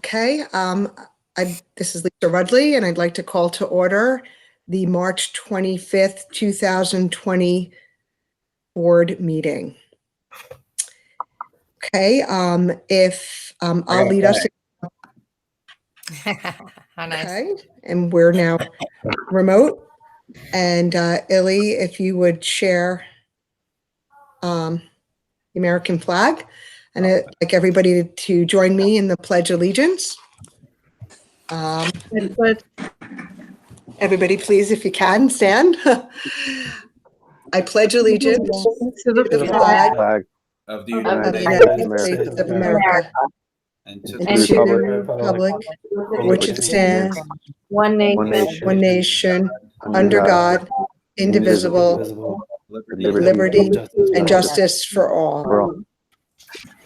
Okay, this is Lisa Rudley, and I'd like to call to order the March 25th, 2020 board meeting. Okay, I'll lead us. How nice. Okay, and we're now remote. And Illy, if you would share the American flag, and I'd like everybody to join me in the Pledge of Allegiance. Everybody, please, if you can, stand. I pledge allegiance to the flag of the of the United United States States of America and to and the to the republic republic for which it stands, one nation, one nation, under God, indivisible, with liberty and justice for all.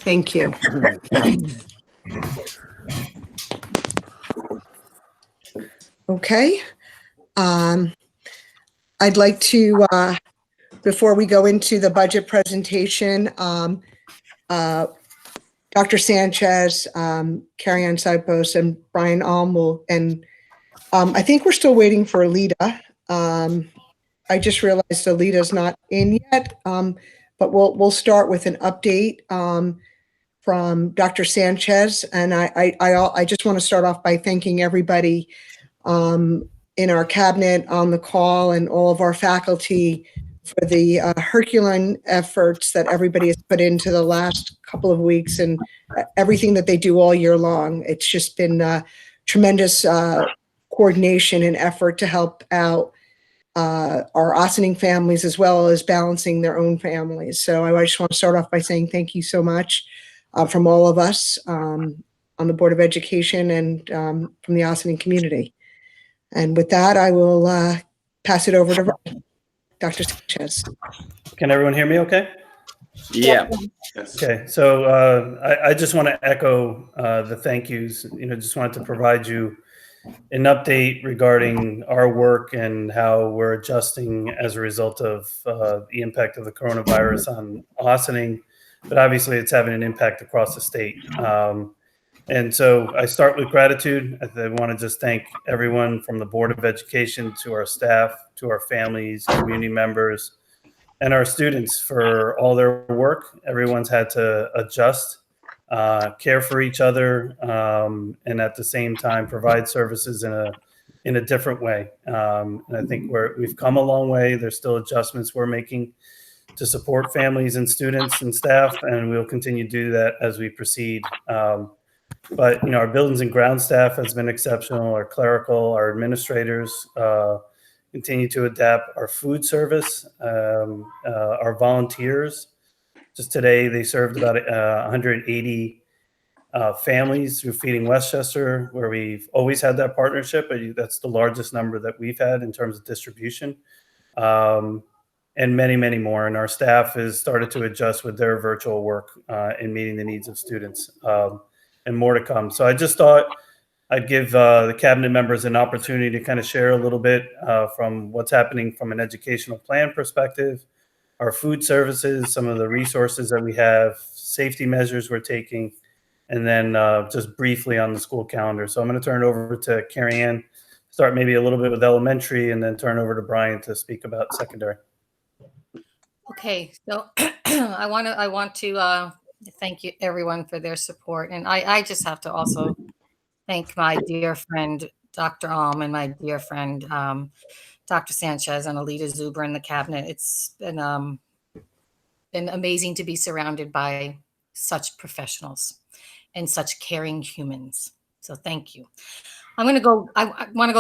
Thank you. Okay. I'd like to, before we go into the budget presentation, Dr. Sanchez, Carrie Ann Sipos, and Brian Alm will, and I think we're still waiting for Alita. I just realized Alita's not in yet, but we'll start with an update from Dr. Sanchez. And I just want to start off by thanking everybody in our cabinet, on the call, and all of our faculty for the Herculean efforts that everybody has put into the last couple of weeks and everything that they do all year long. It's just been tremendous coordination and effort to help out our Ossining families as well as balancing their own families. So I just want to start off by saying thank you so much from all of us on the Board of Education and from the Ossining community. And with that, I will pass it over to Dr. Sanchez. Can everyone hear me okay? Yeah. Okay, so I just want to echo the thank yous. Just wanted to provide you an update regarding our work and how we're adjusting as a result of the impact of the coronavirus on Ossining, but obviously it's having an impact across the state. And so I start with gratitude. I want to just thank everyone from the Board of Education to our staff, to our families, community members, and our students for all their work. Everyone's had to adjust, care for each other, and at the same time provide services in a different way. And I think we've come a long way. There's still adjustments we're making to support families and students and staff, and we'll continue to do that as we proceed. But our buildings and ground staff has been exceptional. Our clerical, our administrators continue to adapt. Our food service, our volunteers. Just today, they served about 180 families through Feeding Westchester, where we've always had that partnership. But that's the largest number that we've had in terms of distribution, and many, many more. And our staff has started to adjust with their virtual work in meeting the needs of students. And more to come. So I just thought I'd give the cabinet members an opportunity to kind of share a little bit from what's happening from an educational plan perspective, our food services, some of the resources that we have, safety measures we're taking, and then just briefly on the school calendar. So I'm going to turn it over to Carrie Ann, start maybe a little bit with elementary, and then turn over to Brian to speak about secondary. Okay, so I want to thank you everyone for their support. And I just have to also thank my dear friend, Dr. Alm, and my dear friend, Dr. Sanchez and Alita Zuber in the cabinet. It's been amazing to be surrounded by such professionals and such caring humans. So thank you. I want to go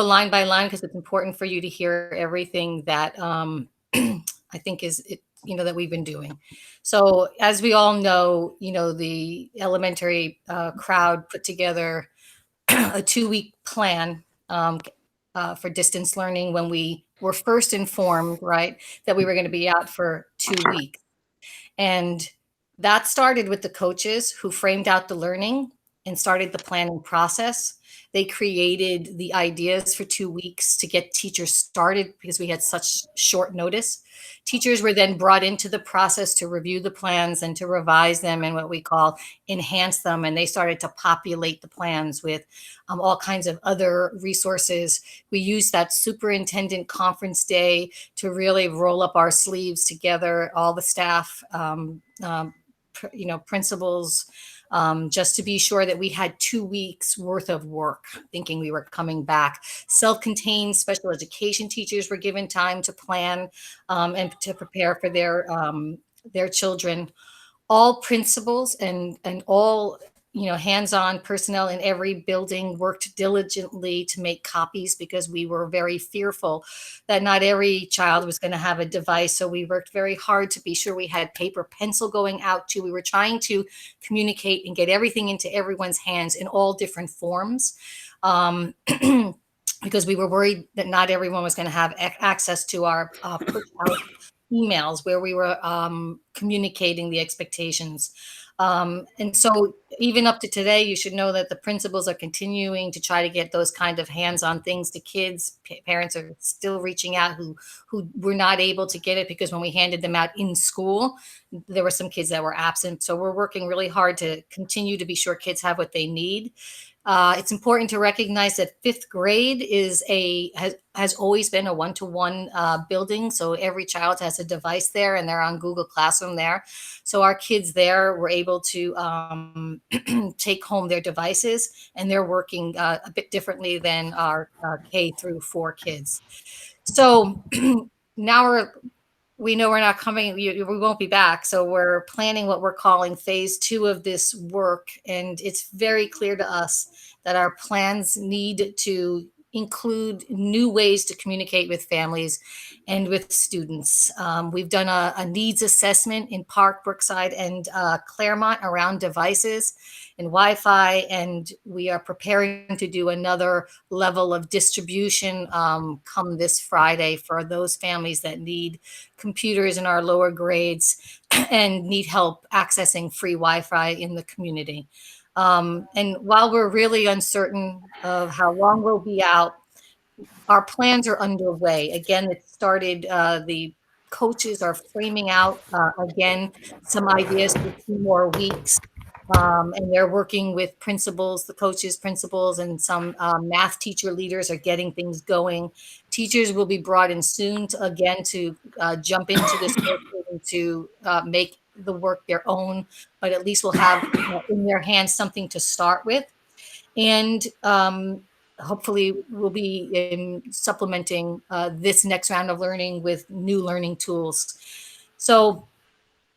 line by line because it's important for you to hear everything that I think that we've been doing. So as we all know, the elementary crowd put together a 2-week plan for distance learning when we were first informed, right, that we were going to be out for 2 weeks. And that started with the coaches who framed out the learning and started the planning process. They created the ideas for 2 weeks to get teachers started because we had such short notice. Teachers were then brought into the process to review the plans and to revise them and what we call enhance them. And they started to populate the plans with all kinds of other resources. We used that superintendent conference day to really roll up our sleeves together, all the staff, principals, just to be sure that we had 2 weeks worth of work, thinking we were coming back. Self-contained special education teachers were given time to plan and to prepare for their children. All principals and all hands-on personnel in every building worked diligently to make copies because we were very fearful that not every child was going to have a device. So we worked very hard to be sure we had paper pencil going out to. We were trying to communicate and get everything into everyone's hands in all different forms. Because we were worried that not everyone was going to have access to our push out emails where we were communicating the expectations. And so even up to today, you should know that the principals are continuing to try to get those kind of hands-on things to kids. Parents are still reaching out who were not able to get it because when we handed them out in school, there were some kids that were absent. So we're working really hard to continue to be sure kids have what they need. It's important to recognize that fifth grade has always been a one-to-one building. So every child has a device there and they're on Google Classroom there. So our kids there were able to take home their devices, and they're working a bit differently than our K through 4 kids. So now we know we're not coming, we won't be back. So we're planning what we're calling phase 2 of this work. And it's very clear to us that our plans need to include new ways to communicate with families and with students. We've done a needs assessment in Park, Brookside, and Claremont around devices and Wi-Fi, and we are preparing to do another level of distribution come this Friday for those families that need computers in our lower grades and need help accessing free Wi-Fi in the community. And while we're really uncertain of how long we'll be out, our plans are underway. Again, it started, the coaches are framing out, again, some ideas for 2 more weeks. And they're working with principals, the coaches, principals, and some math teacher leaders are getting things going. Teachers will be brought in soon to jump into this work and to make the work their own, but at least we'll have in their hands something to start with. And hopefully we'll be supplementing this next round of learning with new learning tools. So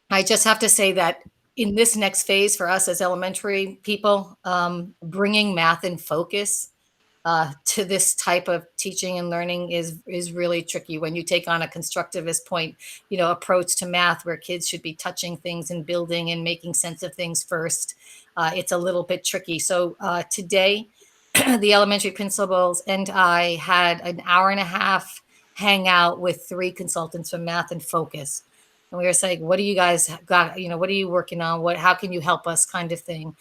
I just have to say that in this next phase for us as elementary people, bringing math in focus to this type of teaching and learning is really tricky when you take on a constructivist approach to math where kids should be touching things and building and making sense of things first. It's a little bit tricky. So today, the elementary principals and I had an hour-and-a-half hangout with 3 consultants from Math in Focus. And we were saying, what do you guys got? What are you working on? How can you help us, kind of thing.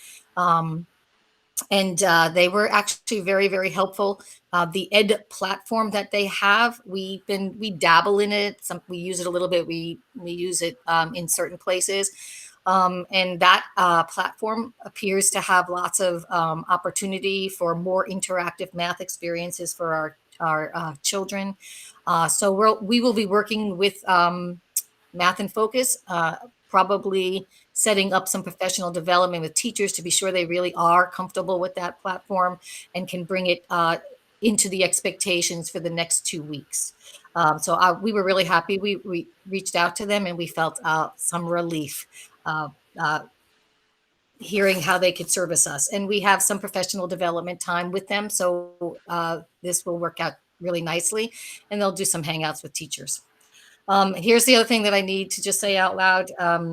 And they were actually very, very helpful. The ed platform that they have, we dabble in it. We use it a little bit. We use it in certain places. And that platform appears to have lots of opportunity for more interactive math experiences for our children. So we will be working with Math in Focus, probably setting up some professional development with teachers to be sure they really are comfortable with that platform and can bring it into the expectations for the next 2 weeks. So we were really happy. We reached out to them and we felt some relief hearing how they could service us. And we have some professional development time with them. So this will work out really nicely, and they'll do some hangouts with teachers. Here's the other thing that I need to just say out loud,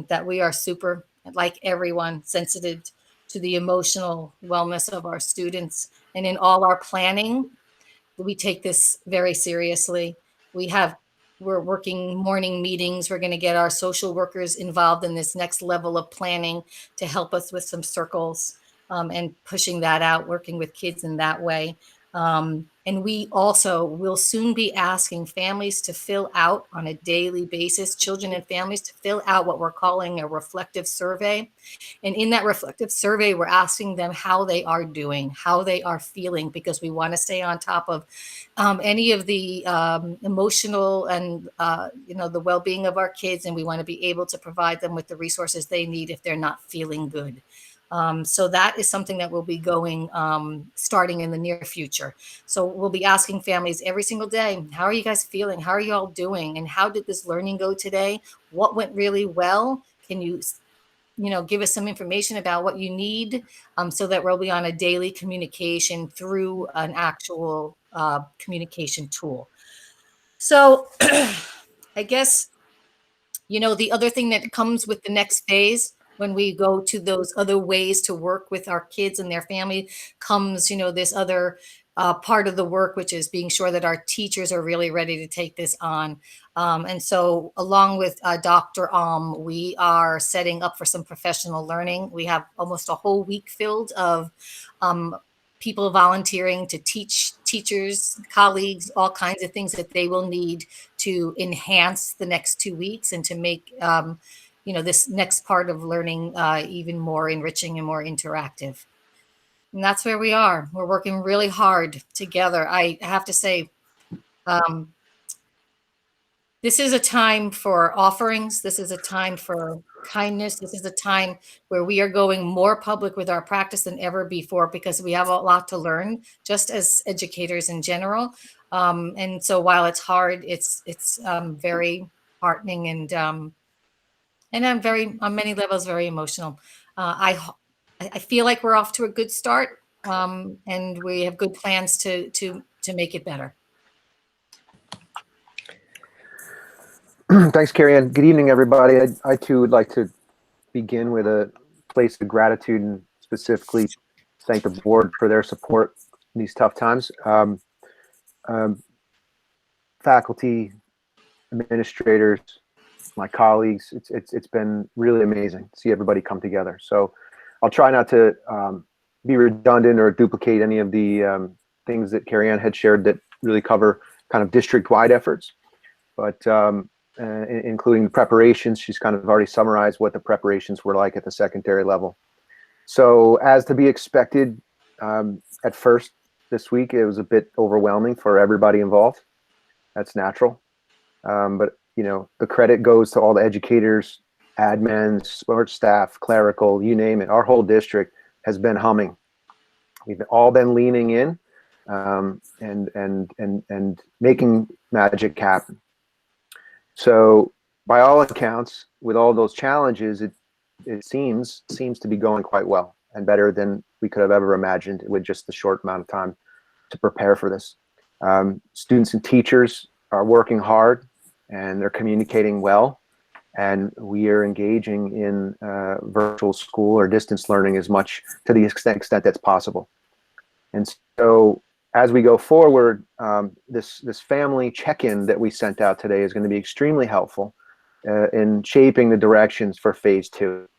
that we are super, like everyone, sensitive to the emotional wellness of our students. And in all our planning, we take this very seriously. We're working morning meetings. We're going to get our social workers involved in this next level of planning to help us with some circles. and pushing that out, working with kids in that way. And we also will soon be asking families to fill out on a daily basis, children and families to fill out what we're calling a reflective survey. And in that reflective survey, we're asking them how they are doing, how they are feeling, because we want to stay on top of any of the emotional and, the well-being of our kids. And we want to be able to provide them with the resources they need if they're not feeling good. So that is something that will be going starting in the near future. So we'll be asking families every single day, how are you guys feeling? How are you all doing? And how did this learning go today? What went really well? Can you give us some information about what you need, so that we'll be on a daily communication through an actual communication tool. So I guess, the other thing that comes with the next phase when we go to those other ways to work with our kids and their family comes, this other part of the work, which is being sure that our teachers are really ready to take this on. And so along with Dr. Alm, we are setting up for some professional learning. We have almost a whole week filled of people volunteering to teach teachers, colleagues, all kinds of things that they will need to enhance the next 2 weeks and to make this next part of learning even more enriching and more interactive. And that's where we are. We're working really hard together. I have to say, this is a time for offerings. This is a time for kindness. This is a time where we are going more public with our practice than ever before, because we have a lot to learn, just as educators in general. And so while it's hard, it's very heartening, and I'm very, on many levels, very emotional. I feel like we're off to a good start, and we have good plans to make it better. Thanks, Carrie Ann. Good evening, everybody. I too would like to begin with a place of gratitude and specifically thank the board for their support in these tough times. Faculty, administrators, my colleagues, it's been really amazing to see everybody come together. So I'll try not to be redundant or duplicate any of the things that Carrie Ann had shared that really cover kind of district-wide efforts, but including the preparations. She's kind of already summarized what the preparations were like at the secondary level. So as to be expected, at first this week, it was a bit overwhelming for everybody involved. That's natural. But the credit goes to all the educators, admins, sports staff, clerical, you name it. Our whole district has been humming. We've all been leaning in and making magic happen. So by all accounts, with all those challenges, it seems to be going quite well, and better than we could have ever imagined with just the short amount of time to prepare for this. Students and teachers are working hard, and they're communicating well, and we are engaging in virtual school or distance learning as much to the extent that's possible. And so as we go forward, this family check-in that we sent out today is going to be extremely helpful in shaping the directions for phase 2.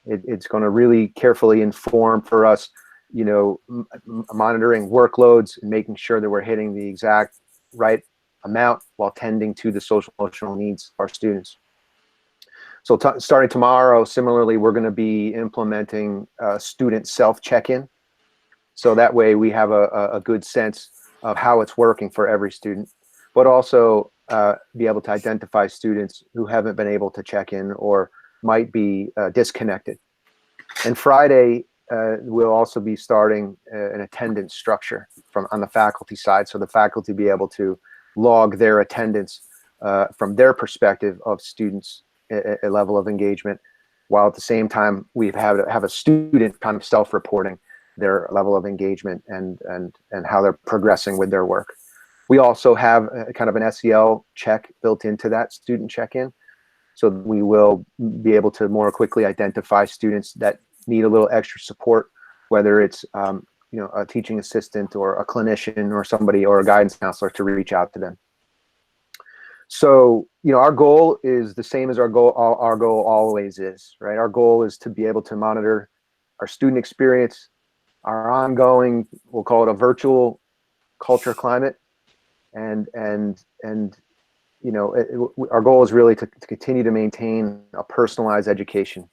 It's going to really carefully inform for us, monitoring workloads and making sure that we're hitting the exact right amount while tending to the social emotional needs of our students. So starting tomorrow, similarly, we're going to be implementing student self-check-in. So that way we have a good sense of how it's working for every student, but also be able to identify students who haven't been able to check in or might be disconnected. And Friday, we'll also be starting an attendance structure on the faculty side, so the faculty be able to log their attendance from their perspective of students, a level of engagement, while at the same time we have a student kind of self-reporting their level of engagement and how they're progressing with their work. We also have a kind of an SEL check built into that student check-in, so we will be able to more quickly identify students that need a little extra support, whether it's a teaching assistant or a clinician or somebody or a guidance counselor to reach out to them. So our goal is the same as our goal always is, right? Our goal is to be able to monitor our student experience, our ongoing, we'll call it a virtual culture climate, and our goal is really to continue to maintain a personalized education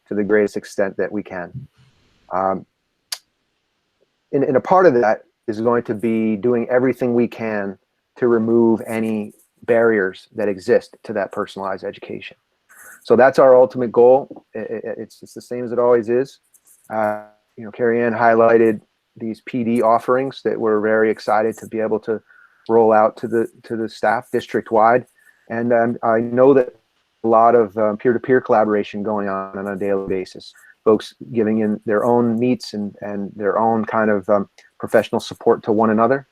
to the greatest extent that we can. And a part of that is going to be doing everything we can to remove any barriers that exist to that personalized education. So that's our ultimate goal. It's the same as it always is. Carrie Ann highlighted these PD offerings that we're very excited to be able to roll out to the staff district-wide. And I know that a lot of peer-to-peer collaboration going on a daily basis. Folks giving in their own meets and their own kind of professional support to one another.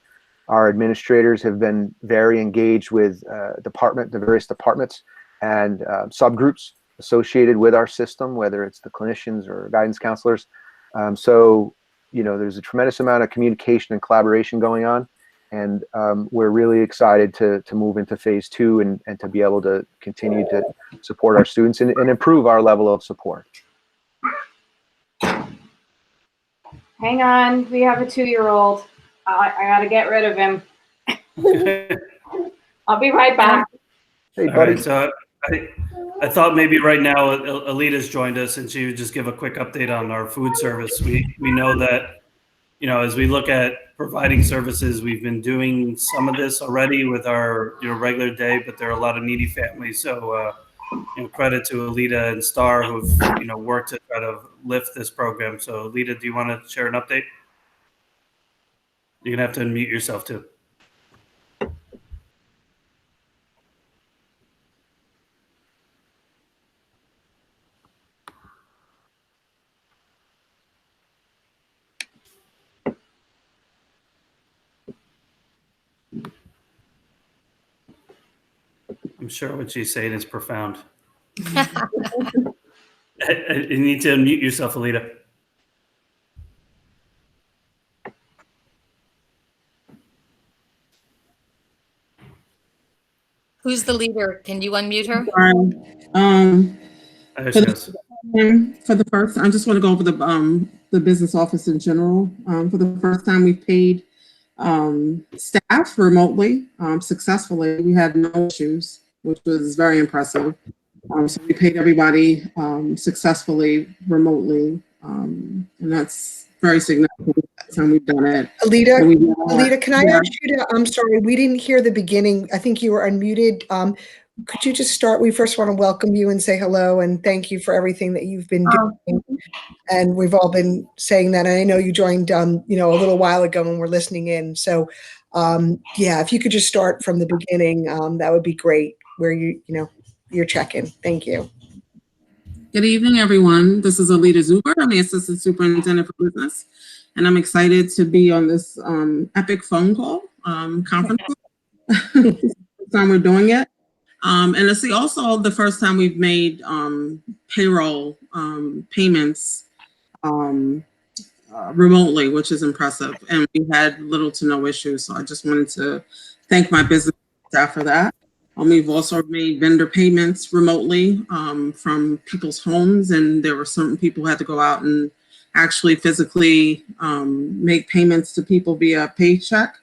Our administrators have been very engaged with the various departments and subgroups associated with our system, whether it's the clinicians or guidance counselors. So, there's a tremendous amount of communication and collaboration going on. And we're really excited to move into phase 2 and to be able to continue to support our students and improve our level of support. Hang on, we have a 2-year-old. I got to get rid of him. I'll be right back. Hey, All buddy. right, so I thought maybe right now Alita's joined us and she would just give a quick update on our food service. We know that, as we look at providing services, we've been doing some of this already with our regular day, but there are a lot of needy families. So credit to Alita and Star who've worked to try to lift this program. So Alita, do you want to share an update? You're gonna have to unmute yourself too. I'm sure what she's saying is profound. You need to unmute yourself, Alita. Who's the leader? Can you unmute her? There she goes. For the first, I just want to go over the business office in general. For the first time, we've paid staff remotely successfully. We had no issues, which was very impressive. So we paid everybody successfully remotely, and that's very significant. That's time we've done it. Alita, can I ask you to, I'm sorry, we didn't hear the beginning. I think you were unmuted. Could you just start? We first want to welcome you and say hello and thank you for everything that you've been doing. And we've all been saying that. And I know you joined, a little while ago when we're listening in. So, if you could just start from the beginning, that would be great. Where you're checking. Thank you. Good evening, everyone. This is Alita Zuber. I'm the Assistant Superintendent for Business, and I'm excited to be on this epic phone call conference call. First time we're doing it. And it's also the first time we've made payroll payments remotely, which is impressive. And we had little to no issues. So I just wanted to thank my business staff for that. We've also made vendor payments remotely from people's homes. And there were certain people who had to go out and actually physically make payments to people via paycheck.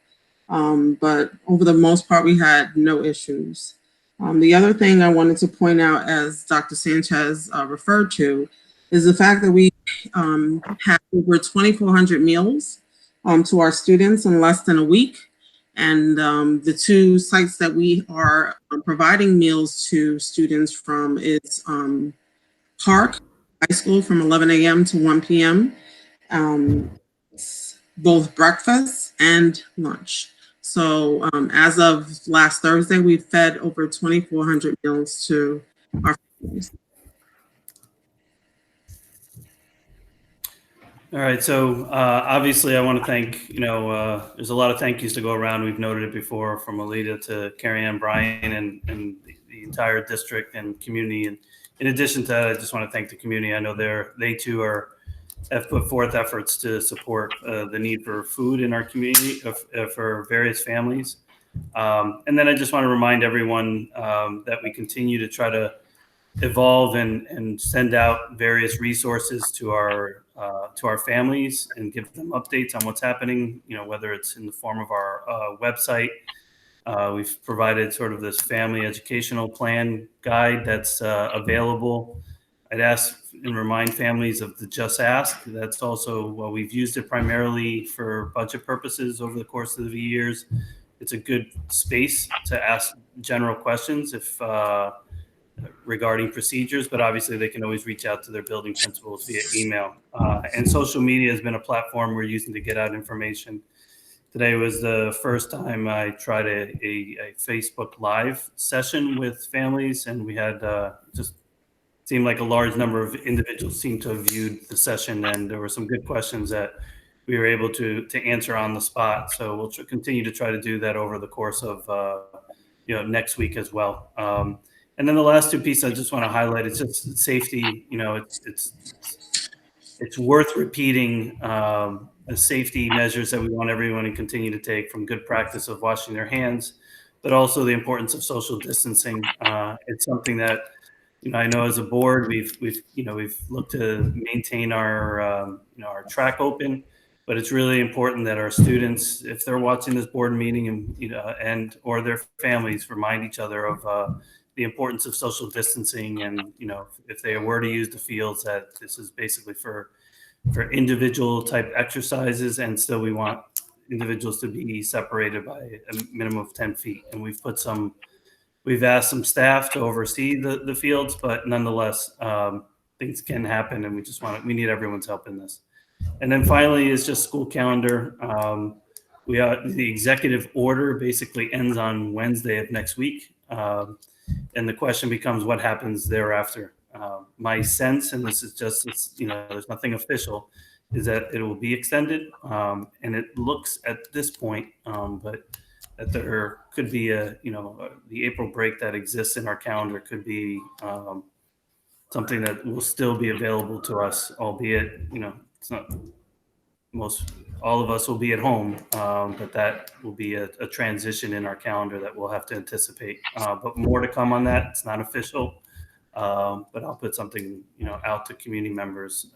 But over the most part, we had no issues. The other thing I wanted to point out, as Dr. Sanchez referred to, is the fact that we had over 2,400 meals to our students in less than a week. And the 2 sites that we are providing meals to students from is Park High School from 11 a.m. to 1 p.m., both breakfast and lunch. So as of last Thursday, we've fed over 2,400 meals to our families. All right, so obviously I want to thank, there's a lot of thank yous to go around. We've noted it before, from Alita to Carrie Ann, Brian, and the entire district and community. And in addition to that, I just want to thank the community. I know they too have put forth efforts to support the need for food in our community for various families. And then I just want to remind everyone that we continue to try to evolve and send out various resources to our to our families and give them updates on what's happening. Whether it's in the form of our website. We've provided sort of this family educational plan guide that's available. I'd ask and remind families of the Just Ask. That's also, well, we've used it primarily for budget purposes over the course of the years. It's a good space to ask general questions if regarding procedures, but obviously they can always reach out to their building principals via email. And social media has been a platform we're using to get out information. Today was the first time I tried a Facebook Live session with families, and we had just seemed like a large number of individuals seemed to have viewed the session, and there were some good questions that we were able to answer on the spot. So we'll continue to try to do that over the course of next week as well. And then the last two pieces I just want to highlight, it's just safety. It's worth repeating the safety measures that we want everyone to continue to take, from good practice of washing their hands, but also the importance of social distancing. It's something that I know as a board we've looked to maintain our track open, but it's really important that our students, if they're watching this board meeting and or their families, remind each other of the importance of social distancing, and if they were to use the fields, that this is basically for individual type exercises, and still we want individuals to be separated by a minimum of 10 feet. And we've asked some staff to oversee the fields, but nonetheless, things can happen, and we need everyone's help in this. And then finally is just school calendar. The executive order basically ends on Wednesday of next week. And the question becomes, what happens thereafter? My sense, and this is just, there's nothing official, is that it will be extended. And it looks at this point, but that there could be the April break that exists in our calendar could be something that will still be available to us, albeit, it's not all of us will be at home, but that will be a transition in our calendar that we'll have to anticipate. But more to come on that. It's not official, but I'll put something out to community members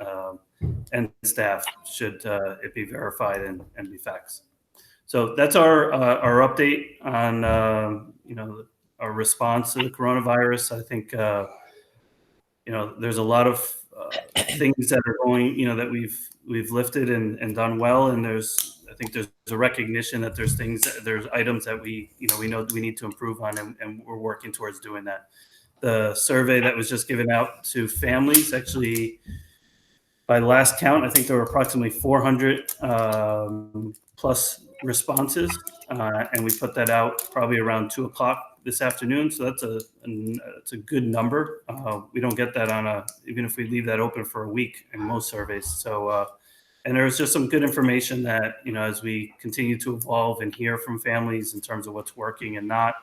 and staff should it be verified and be facts. So that's our update on our response to the coronavirus. I think there's a lot of things that are going, that we've lifted and done well, and I think there's a recognition that there's items that we know we need to improve on, and we're working towards doing that. The survey that was just given out to families, actually, by last count, I think there were approximately 400 plus responses, and we put that out probably around 2:00 this afternoon. So that's a good number. We don't get that even if we leave that open for a week in most surveys. So, and there's just some good information that, as we continue to evolve and hear from families in terms of what's working and not,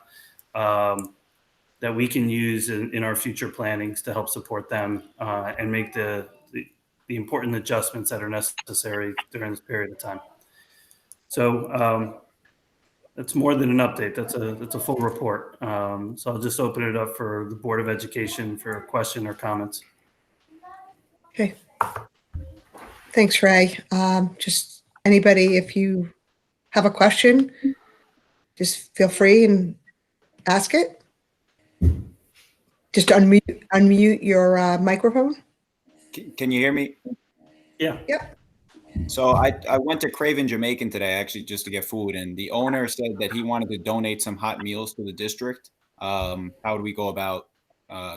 that we can use in our future plannings to help support them and make the important adjustments that are necessary during this period of time. So, that's more than an update. That's a full report. So I'll just open it up for the Board of Education for a question or comments. Okay. Thanks, Ray. Just anybody, if you have a question, just feel free and ask it. Just unmute your microphone. Can you hear me? Yeah. Yep. So I went to Craven Jamaican today, actually, just to get food, and the owner said that he wanted to donate some hot meals to the district. How would we go about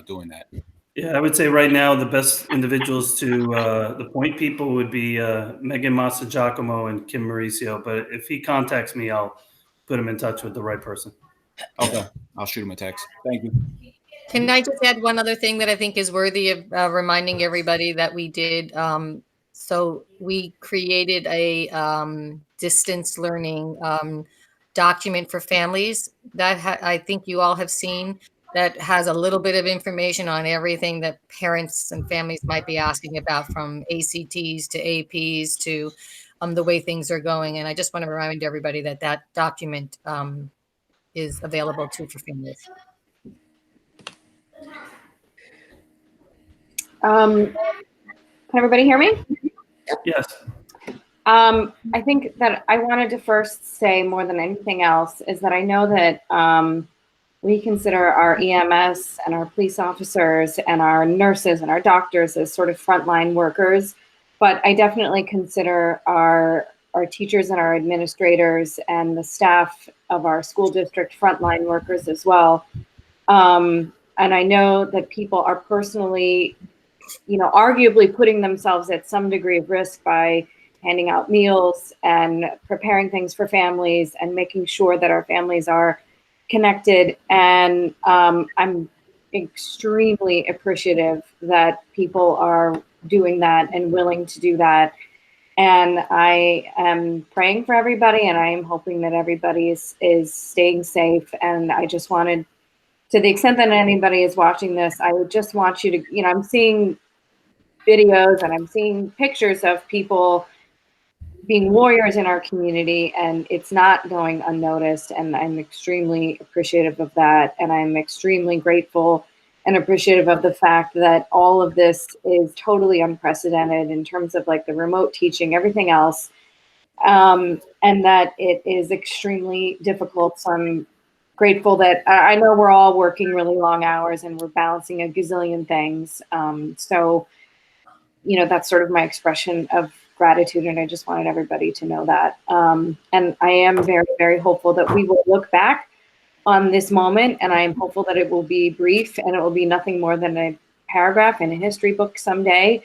doing that? Yeah, I would say right now the best individuals to the point people would be Megan Massa Giacomo and Kim Mauricio. But if he contacts me, I'll put him in touch with the right person. Okay, I'll shoot him a text. Thank you. Can I just add one other thing that I think is worthy of reminding everybody that we did? So we created a distance learning document for families that I think you all have seen, that has a little bit of information on everything that parents and families might be asking about, from ACTs to APs to the way things are going. And I just want to remind everybody that that document is available too for families. Can everybody hear me? Yes. I think that I wanted to first say more than anything else is that I know that we consider our EMS and our police officers and our nurses and our doctors as sort of frontline workers, but I definitely consider our teachers and our administrators and the staff of our school district frontline workers as well. And I know that people are personally, arguably putting themselves at some degree of risk by handing out meals and preparing things for families and making sure that our families are connected. And I'm extremely appreciative that people are doing that and willing to do that. And I am praying for everybody, and I am hoping that everybody is staying safe. And I just wanted, to the extent that anybody is watching this, I would just want you to, I'm seeing videos and I'm seeing pictures of people being warriors in our community, and it's not going unnoticed. And I'm extremely appreciative of that. And I'm extremely grateful and appreciative of the fact that all of this is totally unprecedented in terms of like the remote teaching, everything else, and that it is extremely difficult. So I'm grateful that I know we're all working really long hours and we're balancing a gazillion things. So, that's sort of my expression of gratitude, and I just wanted everybody to know that. And I am very, very hopeful that we will look back on this moment, and I am hopeful that it will be brief and it will be nothing more than a paragraph in a history book someday,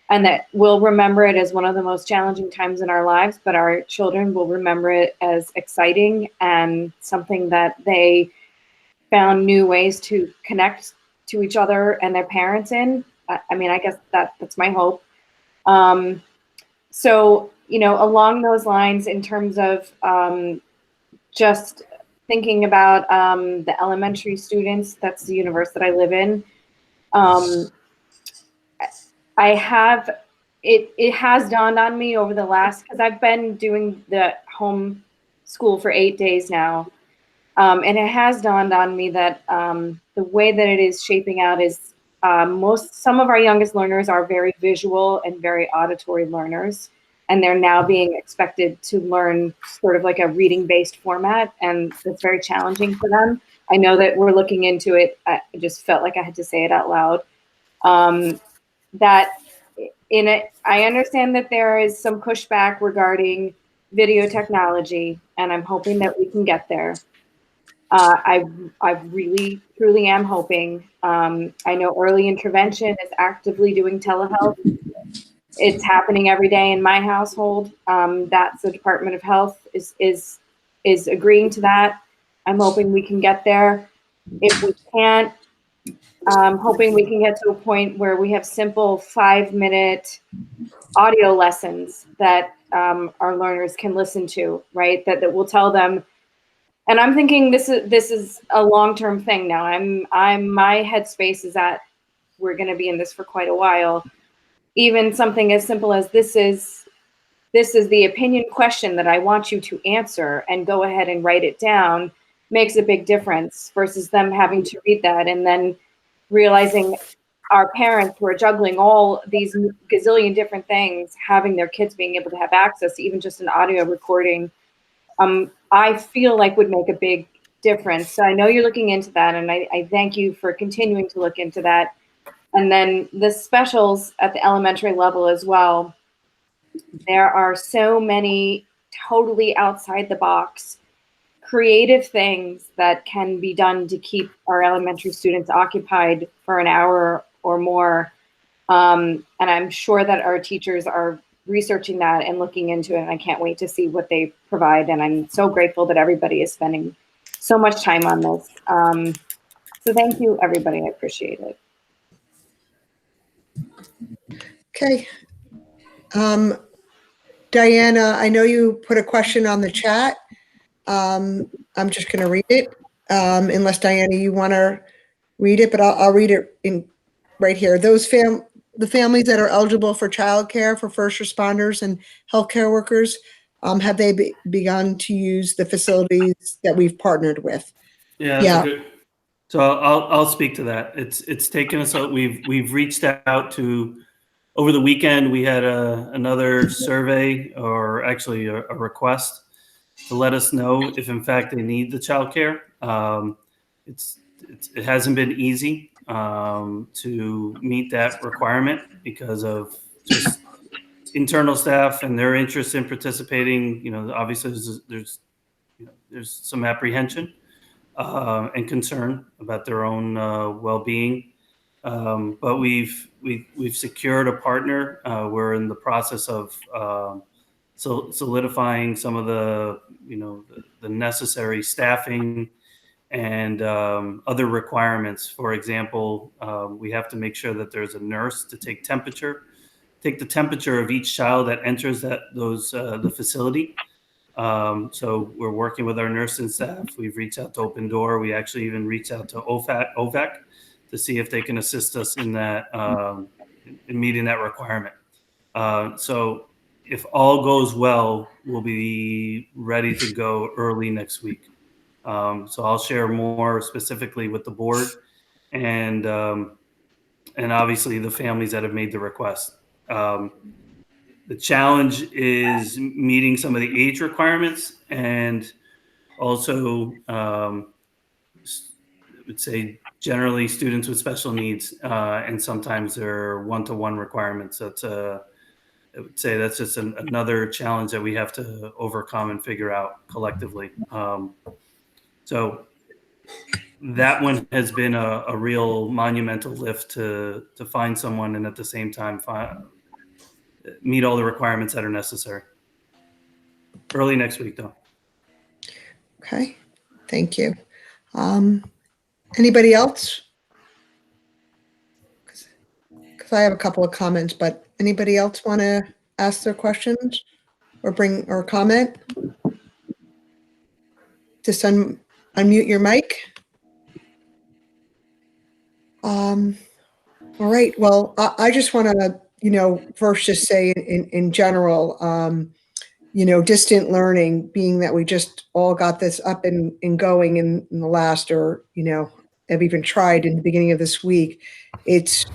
and that we'll remember it as one of the most challenging times in our lives, but our children will remember it as exciting and something that they found new ways to connect to each other and their parents in. I mean, I guess that's my hope. So, along those lines, in terms of just thinking about the elementary students, that's the universe that I live in. It has dawned on me over the last, because I've been doing the home school for 8 days now. And it has dawned on me that the way that it is shaping out is some of our youngest learners are very visual and very auditory learners, and they're now being expected to learn sort of like a reading-based format, and it's very challenging for them. I know that we're looking into it. I just felt like I had to say it out loud. That in it, I understand that there is some pushback regarding video technology, and I'm hoping that we can get there. I really, truly am hoping. I know early intervention is actively doing telehealth. It's happening every day in my household. That's the Department of Health is agreeing to that. I'm hoping we can get there. If we can't, I'm hoping we can get to a point where we have simple 5-minute audio lessons that our learners can listen to, right? That will tell them. And I'm thinking this is a long-term thing now. My headspace is that we're going to be in this for quite a while. Even something as simple as this is the opinion question that I want you to answer, and go ahead and write it down, makes a big difference versus them having to read that and then realizing our parents who are juggling all these gazillion different things, having their kids being able to have access to even just an audio recording. I feel like would make a big difference. So I know you're looking into that, and I thank you for continuing to look into that. And then the specials at the elementary level as well. There are so many totally outside the box, creative things that can be done to keep our elementary students occupied for an hour or more. And I'm sure that our teachers are researching that and looking into it, and I can't wait to see what they provide. And I'm so grateful that everybody is spending so much time on this. So thank you, everybody. I appreciate it. Okay. Diana, I know you put a question on the chat. I'm just going to read it, unless Diana, you want to read it, but I'll read it in right here. The families that are eligible for childcare for first responders and healthcare workers, have they begun to use the facilities that we've partnered with? Yeah. Yeah. Good. So I'll speak to that. It's taken us out. We've reached out to over the weekend, we had another survey, or actually a request, to let us know if, in fact, they need the childcare. It hasn't been easy to meet that requirement because of just internal staff and their interest in participating. Obviously there's some apprehension and concern about their own well-being. But we've secured a partner. We're in the process of solidifying some of the necessary staffing and other requirements. For example, we have to make sure that there's a nurse to take the temperature of each child that enters the facility. So we're working with our nursing staff. We've reached out to Open Door. We actually even reached out to OVAC to see if they can assist us in that, in meeting that requirement. So if all goes well, we'll be ready to go early next week. So I'll share more specifically with the board and obviously the families that have made the request. The challenge is meeting some of the age requirements, and also I would say generally students with special needs, and sometimes there are one-to-one requirements. I would say that's just another challenge that we have to overcome and figure out collectively. So that one has been a real monumental lift to find someone and at the same time meet all the requirements that are necessary. Early next week, though. Okay, thank you. Anybody else? Because I have a couple of comments, but anybody else want to ask their questions or comment? Just unmute your mic. All right. Well, I just want to, first just say in general, distant learning, being that we just all got this up and going in the last, or, have even tried in the beginning of this week, it's,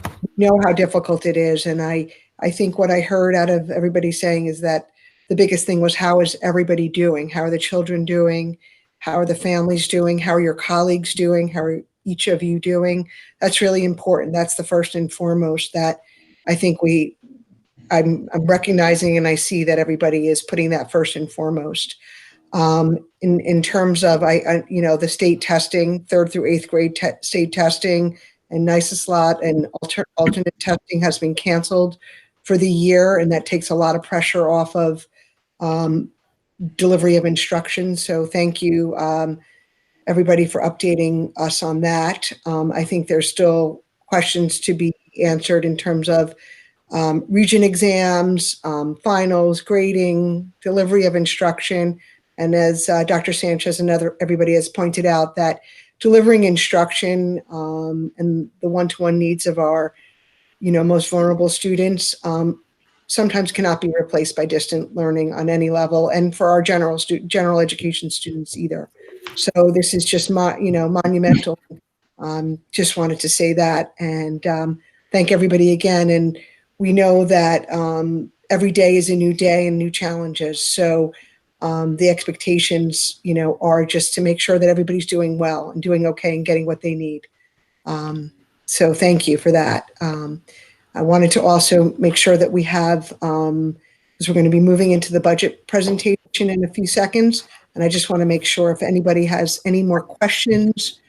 how difficult it is. And I think what I heard out of everybody saying is that the biggest thing was, how is everybody doing? How are the children doing? How are the families doing? How are your colleagues doing? How are each of you doing? That's really important. That's the first and foremost that I think I'm recognizing, and I see that everybody is putting that first and foremost. In terms of, the state testing, 3rd through 8th grade state testing, and NYSESLOT and alternate testing has been canceled for the year, and that takes a lot of pressure off of delivery of instruction. So thank you, everybody, for updating us on that. I think there's still questions to be answered in terms of region exams, finals, grading, delivery of instruction. And as Dr. Sanchez and everybody has pointed out, that delivering instruction and the one-to-one needs of our, most vulnerable students sometimes cannot be replaced by distant learning on any level, and for our general education students either. So this is just monumental. Just wanted to say that, and thank everybody again. And we know that every day is a new day and new challenges. So the expectations, are just to make sure that everybody's doing well and doing okay and getting what they need. So thank you for that. I wanted to also make sure that we have, because we're going to be moving into the budget presentation in a few seconds. And I just want to make sure if anybody has any more questions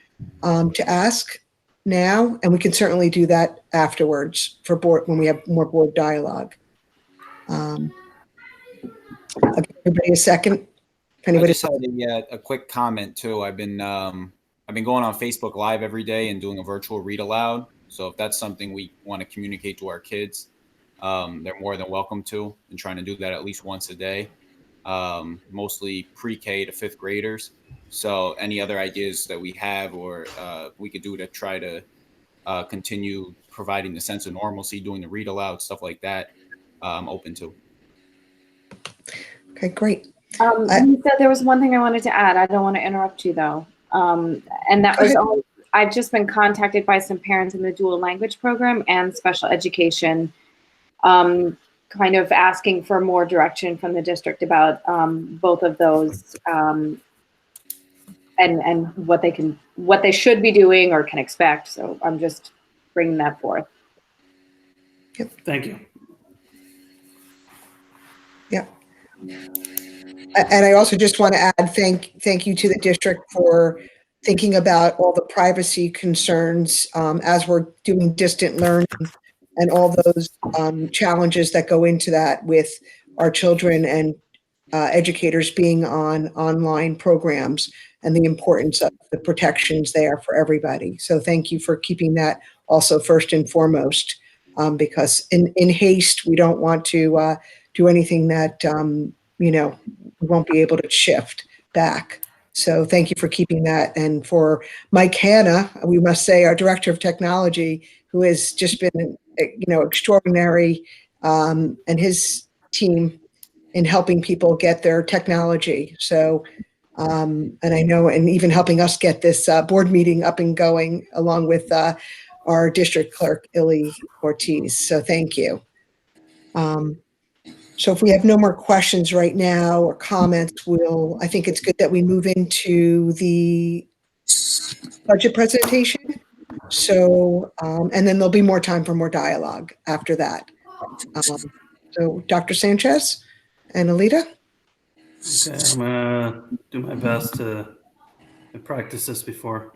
to ask now, and we can certainly do that afterwards for board when we have more board dialogue. I'll give everybody a second. If anybody I just had a quick comment too. I've been going on Facebook Live every day and doing a virtual read aloud. So if that's something we want to communicate to our kids, they're more than welcome to, and trying to do that at least once a day. Mostly pre-K to 5th graders. So any other ideas that we have or we could do to try to continue providing the sense of normalcy, doing the read aloud, stuff like that, I'm open to. Okay, great. Lisa, there was one thing I wanted to add. I don't want to interrupt you though. And that was only, I've just been contacted by some parents in the dual language program and special education kind of asking for more direction from the district about both of those and what they should be doing or can expect. So I'm just bringing that forth. Thank you. Yeah. And I also just want to add thank you to the district for thinking about all the privacy concerns as we're doing distant learning and all those challenges that go into that with our children and educators being on online programs and the importance of the protections there for everybody. So thank you for keeping that also first and foremost, because in haste, we don't want to do anything that, we won't be able to shift back. So thank you for keeping that. And for Mike Hanna, we must say, our director of technology, who has just been, extraordinary, and his team in helping people get their technology. So, and I know, and even helping us get this board meeting up and going along with our district clerk, Illy Ortiz. So thank you. So if we have no more questions right now or comments, I think it's good that we move into the budget presentation. So, and then there'll be more time for more dialogue after that. So Dr. Sanchez and Alita. Okay, I'm gonna do my best to practice this before.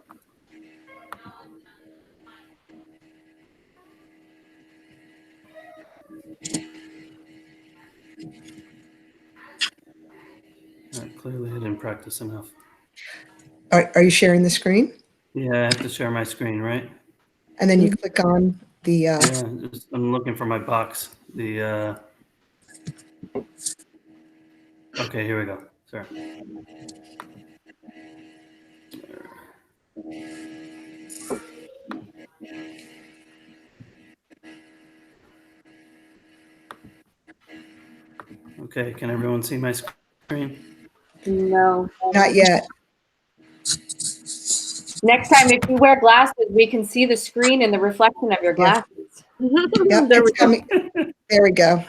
Clearly I didn't practice enough. Are you sharing the screen? Yeah, I have to share my screen, right? And then you click on the, Yeah, I'm looking for my box. Okay, here we go. Sorry. Okay, can everyone see my screen? No. not yet. Next time, if you wear glasses, we can see the screen and the reflection of your glasses. Yep, There we it's coming. There we go.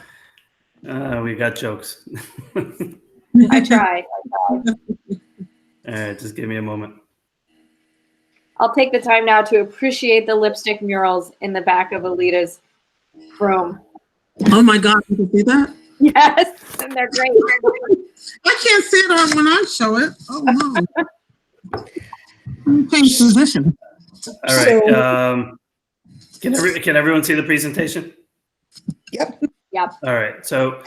We got jokes. I tried. All right, just give me a moment. I'll take the time now to appreciate the lipstick murals in the back of Alita's room. Oh my God, you can see that? Yes, and they're great. I can't see it on when I show it. Oh no. Change position. All right. Can everyone see the presentation? Yep. Yep. All right. So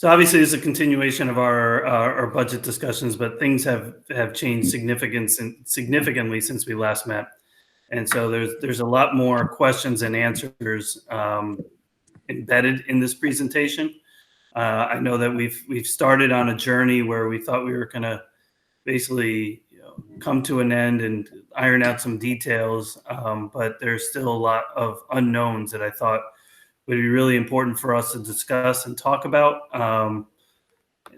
obviously it's a continuation of our budget discussions, but things have changed significantly since we last met. And so there's a lot more questions and answers embedded in this presentation. I know that we've started on a journey where we thought we were going to basically come to an end and iron out some details, but there's still a lot of unknowns that I thought would be really important for us to discuss and talk about.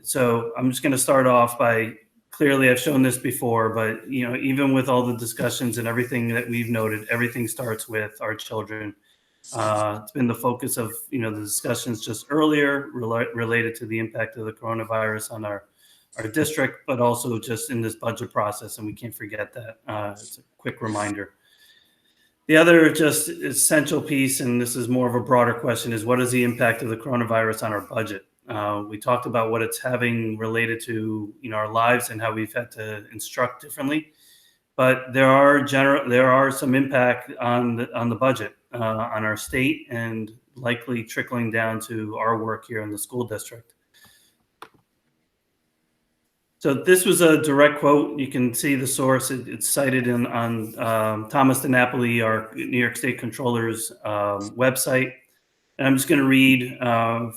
So I'm just going to start off by, clearly I've shown this before, but even with all the discussions and everything that we've noted, everything starts with our children. It's been the focus of the discussions just earlier related to the impact of the coronavirus on our district, but also just in this budget process, and we can't forget that. It's a quick reminder. The other just essential piece, and this is more of a broader question, is what is the impact of the coronavirus on our budget? We talked about what it's having related to our lives and how we've had to instruct differently, but there are some impact on the budget, on our state, and likely trickling down to our work here in the school district. So this was a direct quote. You can see the source. It's cited on Thomas DiNapoli, our New York State Controller's website. And I'm just going to read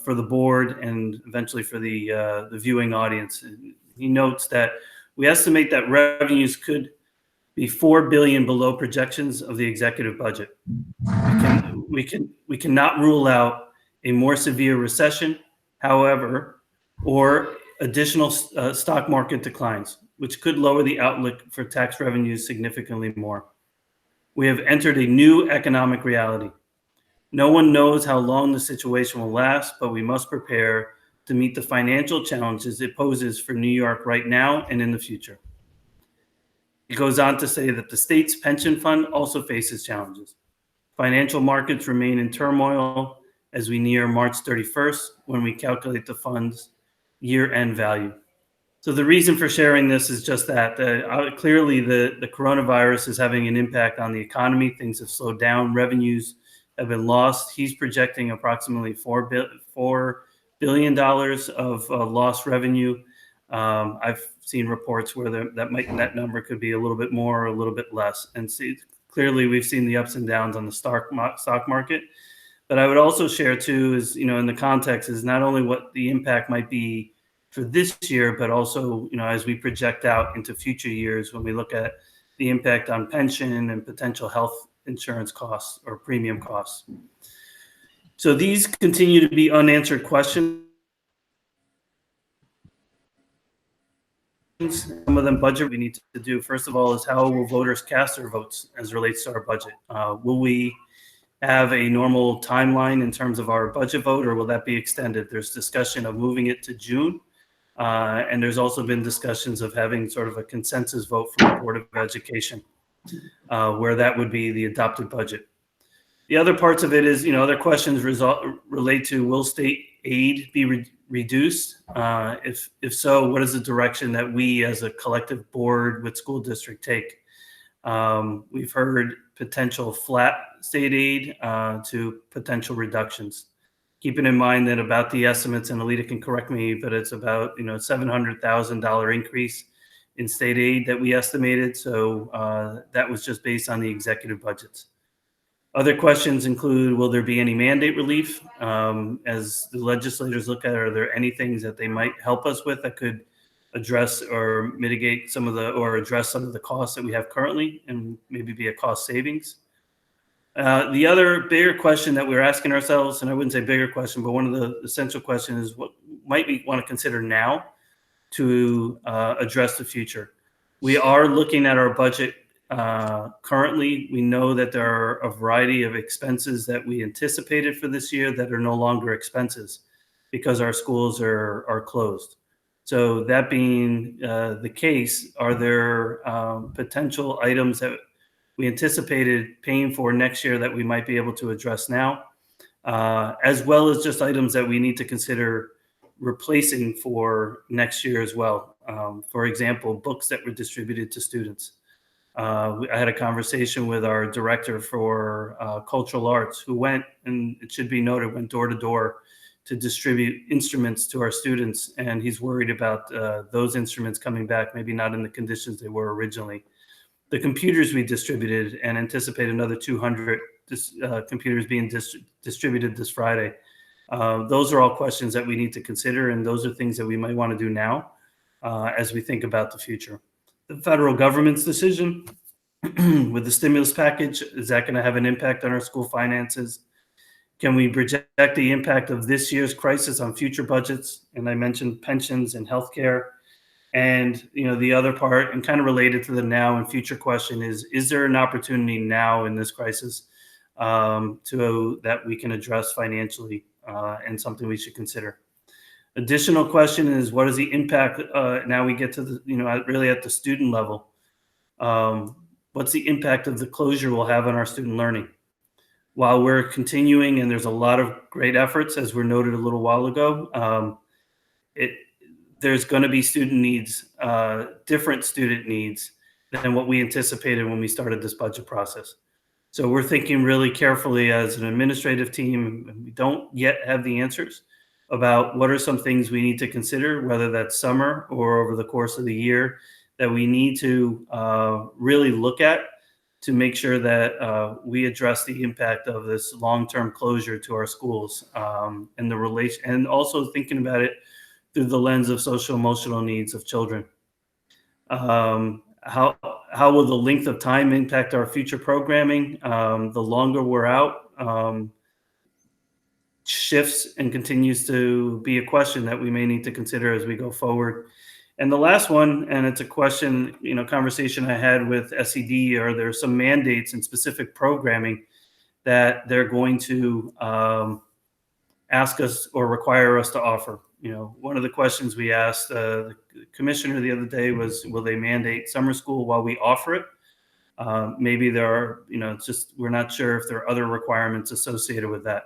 for the board and eventually for the viewing audience. He notes that we estimate that revenues could be $4 billion below projections of the executive budget. We cannot rule out a more severe recession, however, or additional stock market declines, which could lower the outlook for tax revenues significantly more. We have entered a new economic reality. No one knows how long the situation will last, but we must prepare to meet the financial challenges it poses for New York right now and in the future. It goes on to say that the state's pension fund also faces challenges. Financial markets remain in turmoil as we near March 31st when we calculate the fund's year-end value. So the reason for sharing this is just that clearly the coronavirus is having an impact on the economy. Things have slowed down. Revenues have been lost. He's projecting approximately $4 billion of lost revenue. I've seen reports where that number could be a little bit more or a little bit less. And clearly we've seen the ups and downs on the stock market. But I would also share too is, in the context is not only what the impact might be for this year, but also, as we project out into future years, when we look at the impact on pension and potential health insurance costs or premium costs. So these continue to be unanswered questions. Some of them budget we need to do. First of all, is how will voters cast their votes as relates to our budget? Will we have a normal timeline in terms of our budget vote, or will that be extended? There's discussion of moving it to June. And there's also been discussions of having sort of a consensus vote from the Board of Education, where that would be the adopted budget. The other parts of it is, other questions relate to, will state aid be reduced? If so, what is the direction that we as a collective board with school district take? We've heard potential flat state aid to potential reductions. Keeping in mind that about the estimates, and Alita can correct me, but it's about $700,000 increase in state aid that we estimated. So that was just based on the executive budgets. Other questions include, will there be any mandate relief? As the legislators look at it, are there any things that they might help us with that could address or mitigate or address some of the costs that we have currently and maybe be a cost savings? The other bigger question that we're asking ourselves, and I wouldn't say bigger question, but one of the essential questions is, what might we want to consider now to address the future? We are looking at our budget currently. We know that there are a variety of expenses that we anticipated for this year that are no longer expenses because our schools are closed. So that being the case, are there potential items that we anticipated paying for next year that we might be able to address now, as well as just items that we need to consider replacing for next year as well. For example, books that were distributed to students. I had a conversation with our director for cultural arts, who went, and it should be noted, went door to door to distribute instruments to our students. And he's worried about those instruments coming back, maybe not in the conditions they were originally. The computers we distributed, and anticipate another 200 computers being distributed this Friday. Those are all questions that we need to consider, and those are things that we might want to do now as we think about the future. The federal government's decision with the stimulus package, is that going to have an impact on our school finances? Can we project the impact of this year's crisis on future budgets? And I mentioned pensions and healthcare. And the other part, and kind of related to the now and future question, is there an opportunity now in this crisis that we can address financially, and something we should consider? Additional question is, what is the impact? Now we get to the really at the student level. What's the impact of the closure will have on our student learning? While we're continuing, and there's a lot of great efforts, as were noted a little while ago, there's going to be student needs, different student needs than what we anticipated when we started this budget process. So we're thinking really carefully as an administrative team, and we don't yet have the answers about what are some things we need to consider, whether that's summer or over the course of the year, that we need to really look at to make sure that we address the impact of this long-term closure to our schools, and the relation, and also thinking about it through the lens of social emotional needs of children. How will the length of time impact our future programming? The longer we're out, shifts and continues to be a question that we may need to consider as we go forward. And the last one, and it's a question, conversation I had with SED, are there some mandates and specific programming that they're going to ask us or require us to offer. One of the questions we asked the commissioner the other day was, will they mandate summer school while we offer it? Maybe there are, it's just, we're not sure if there are other requirements associated with that.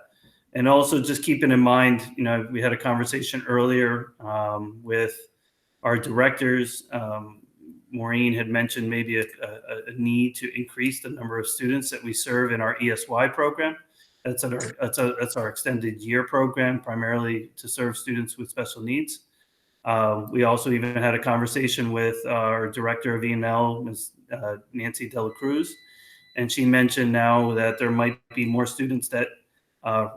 And also just keeping in mind, we had a conversation earlier with our directors. Maureen had mentioned maybe a need to increase the number of students that we serve in our ESY program. That's our extended year program, primarily to serve students with special needs. We also even had a conversation with our director of E&L, Ms. Nancy Dela Cruz, and she mentioned now that there might be more students that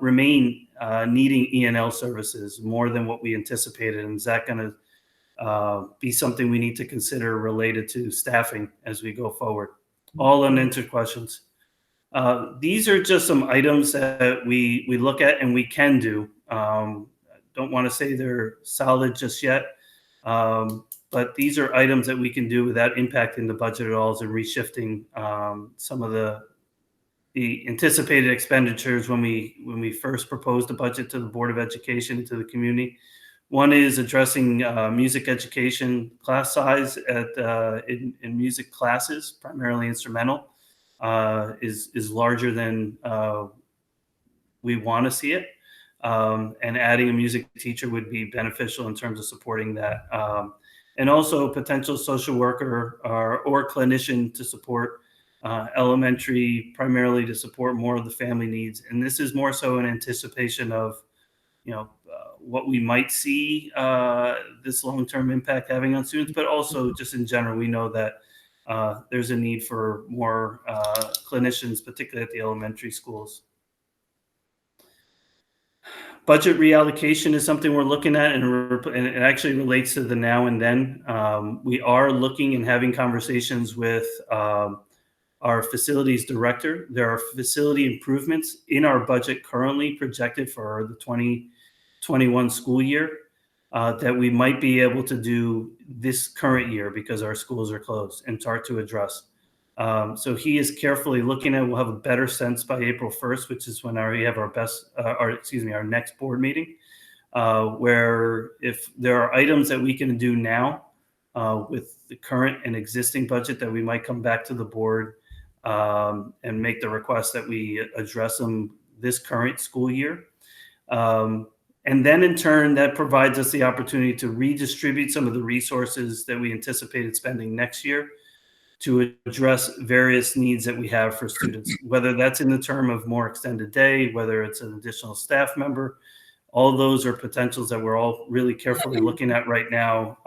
remain needing E&L services more than what we anticipated. And is that going to be something we need to consider related to staffing as we go forward? All unanswered questions. These are just some items that we look at and we can do. Don't want to say they're solid just yet, but these are items that we can do without impacting the budget at all and reshifting some of the anticipated expenditures when we first proposed the budget to the Board of Education and to the community. One is addressing music education class size in music classes, primarily instrumental, is larger than we want to see it. And adding a music teacher would be beneficial in terms of supporting that. And also a potential social worker or clinician to support elementary, primarily to support more of the family needs. And this is more so in anticipation of, what we might see this long-term impact having on students, but also just in general, we know that there's a need for more clinicians, particularly at the elementary schools. Budget reallocation is something we're looking at, and it actually relates to the now and then. We are looking and having conversations with our facilities director. There are facility improvements in our budget currently projected for the 2021 school year that we might be able to do this current year because our schools are closed and start to address. So he is carefully looking at, we'll have a better sense by April 1st, which is when we have our next board meeting, where if there are items that we can do now with the current and existing budget that we might come back to the board and make the request that we address them this current school year. And then in turn, that provides us the opportunity to redistribute some of the resources that we anticipated spending next year to address various needs that we have for students, whether that's in the term of more extended day, whether it's an additional staff member. All those are potentials that we're all really carefully looking at right now,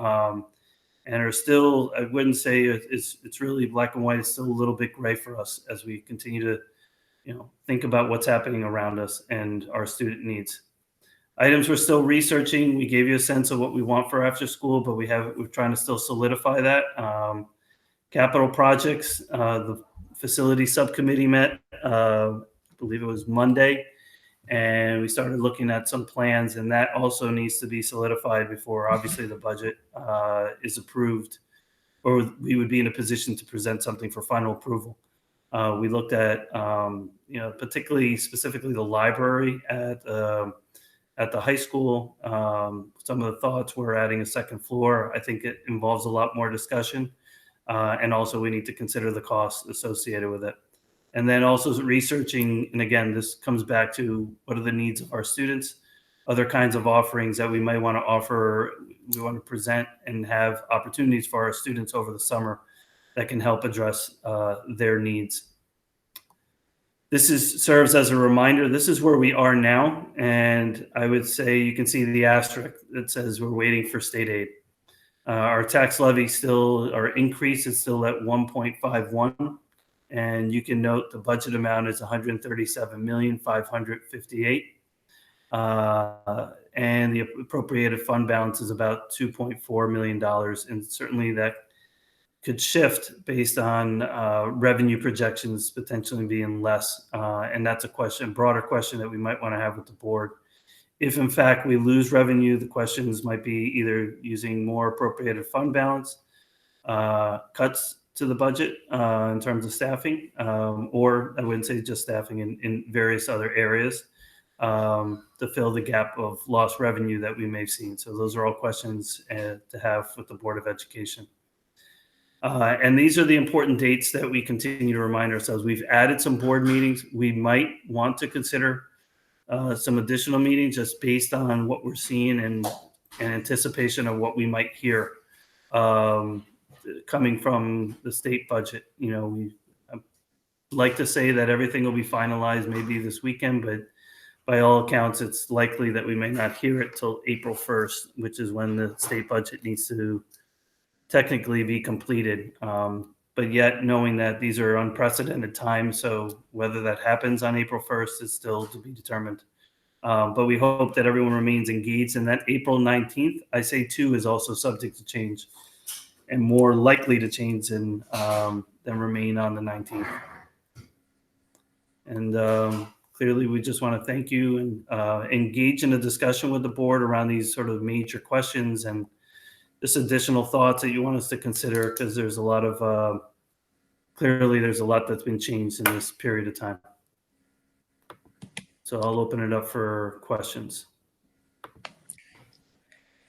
and are still, I wouldn't say it's really black and white. It's still a little bit gray for us as we continue to think about what's happening around us and our student needs. Items we're still researching. We gave you a sense of what we want for after school, but we're trying to still solidify that. Capital projects, the facility subcommittee met, I believe it was Monday, and we started looking at some plans, and that also needs to be solidified before obviously the budget is approved, or we would be in a position to present something for final approval. We looked at, particularly specifically the library at the high school. Some of the thoughts were adding a second floor. I think it involves a lot more discussion. And also we need to consider the costs associated with it. And then also researching, and again, this comes back to what are the needs of our students, other kinds of offerings that we might want to offer, we want to present and have opportunities for our students over the summer that can help address their needs. This serves as a reminder. This is where we are now. And I would say you can see the asterisk that says we're waiting for state aid. Our tax levy our increase is still at 1.51. And you can note the budget amount is $137,558,000. And the appropriated fund balance is about $2.4 million. And certainly that could shift based on revenue projections potentially being less. And that's a broader question that we might want to have with the board. If in fact we lose revenue, the questions might be either using more appropriated fund balance, cuts to the budget in terms of staffing, or I wouldn't say just staffing in various other areas to fill the gap of lost revenue that we may have seen. So those are all questions to have with the Board of Education. And these are the important dates that we continue to remind ourselves. We've added some board meetings. We might want to consider some additional meetings just based on what we're seeing and anticipation of what we might hear coming from the state budget. You know, we like to say that everything will be finalized maybe this weekend, but by all accounts, it's likely that we may not hear it till April 1st, which is when the state budget needs to technically be completed. But yet knowing that these are unprecedented times, so whether that happens on April 1st is still to be determined. But we hope that everyone remains engaged, and that April 19th, I say too, is also subject to change and more likely to change than remain on the 19th. And clearly, we just want to thank you and engage in a discussion with the board around these sort of major questions and just additional thoughts that you want us to consider, because there's a lot of, clearly there's a lot that's been changed in this period of time. So I'll open it up for questions.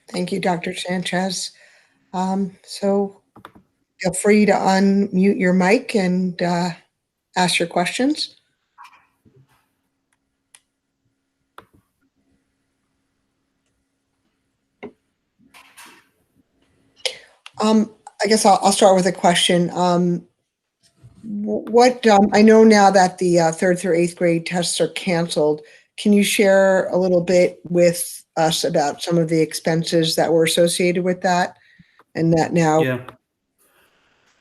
Thank you, Dr. Sanchez. So feel free to unmute your mic and ask your questions. I guess I'll start with a question. I know now that the 3rd through 8th grade tests are canceled. Can you share a little bit with us about some of the expenses that were associated with that, and that now? Yeah.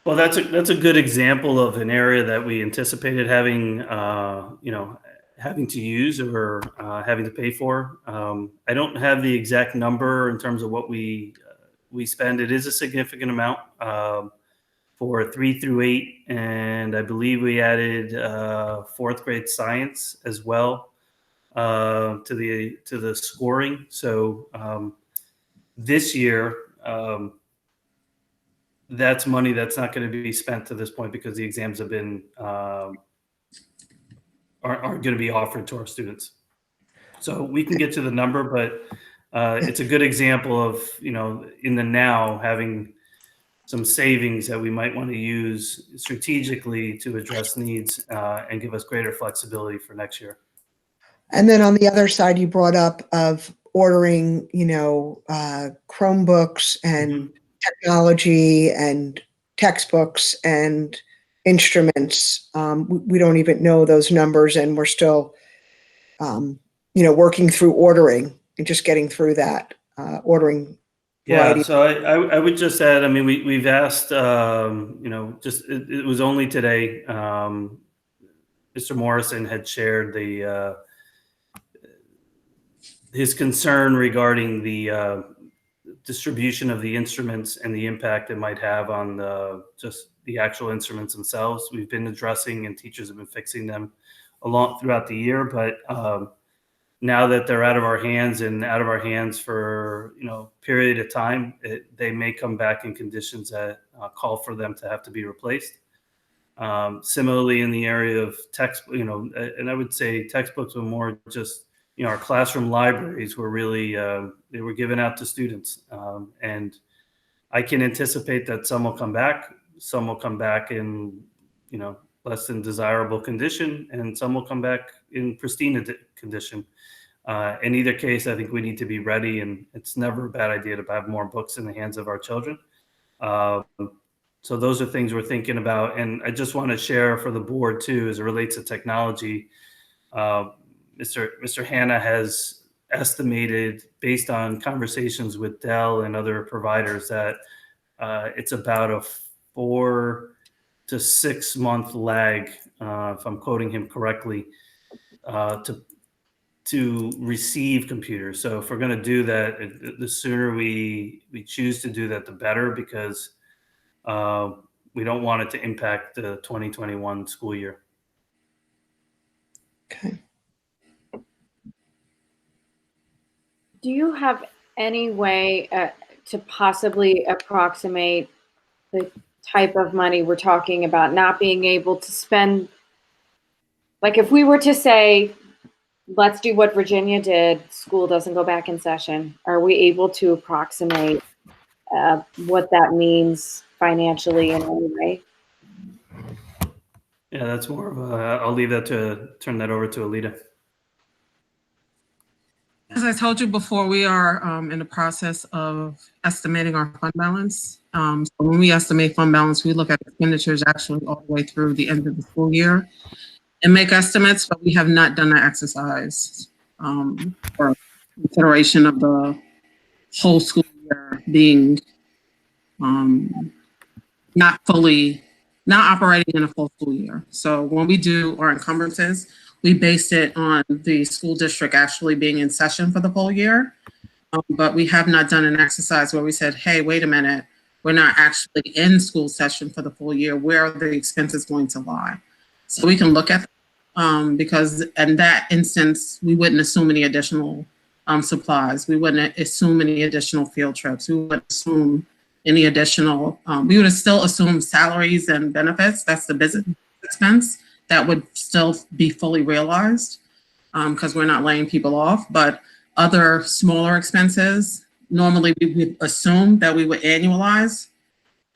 Well, that's a good example of an area that we anticipated having, having to use or having to pay for. I don't have the exact number in terms of what we spend. It is a significant amount for 3 through 8, and I believe we added 4th grade science as well to the scoring. So this year, that's money that's not going to be spent to this point because the exams have been aren't going to be offered to our students. So we can get to the number, but it's a good example of, in the now, having some savings that we might want to use strategically to address needs and give us greater flexibility for next year. And then on the other side, you brought up of ordering, Chromebooks and technology and textbooks and instruments. We don't even know those numbers, and we're still, working through ordering and just getting through that, ordering. Yeah, so I would just add, we've asked, it was only today, Mr. Morrison had shared his concern regarding the distribution of the instruments and the impact it might have on just the actual instruments themselves. We've been addressing, and teachers have been fixing them throughout the year, but now that they're out of our hands for period of time, they may come back in conditions that call for them to have to be replaced. Similarly, in the area of textbook, and I would say textbooks were more just our classroom libraries were really they were given out to students, and I can anticipate that some will come back, in less than desirable condition, and some will come back in pristine condition. In either case, I think we need to be ready, and it's never a bad idea to have more books in the hands of our children. So those are things we're thinking about. And I just want to share for the board too, as it relates to technology, Mr. Hanna has estimated, based on conversations with Dell and other providers, that it's about a 4 to 6 month lag, if I'm quoting him correctly, to receive computers. So if we're going to do that, the sooner we choose to do that, the better, because we don't want it to impact the 2021 school year. Okay. Do you have any way to possibly approximate the type of money we're talking about not being able to spend? Like if we were to say, let's do what Virginia did, school doesn't go back in session, are we able to approximate what that means financially in any way? Yeah, that's more of a, I'll leave that to turn that over to Alita. As I told you before, we are in the process of estimating our fund balance. So when we estimate fund balance, we look at expenditures actually all the way through the end of the school year and make estimates, but we have not done that exercise for consideration of the whole school year being not operating in a full school year. So when we do our encumbrances, we base it on the school district actually being in session for the full year. But we have not done an exercise where we said, hey, wait a minute, we're not actually in school session for the full year. Where are the expenses going to lie? So we can look at because in that instance, we wouldn't assume any additional supplies. We wouldn't assume any additional field trips. We wouldn't assume any additional, we would still assume salaries and benefits. That's the business expense that would still be fully realized because we're not laying people off. But other smaller expenses, normally we would assume that we would annualize.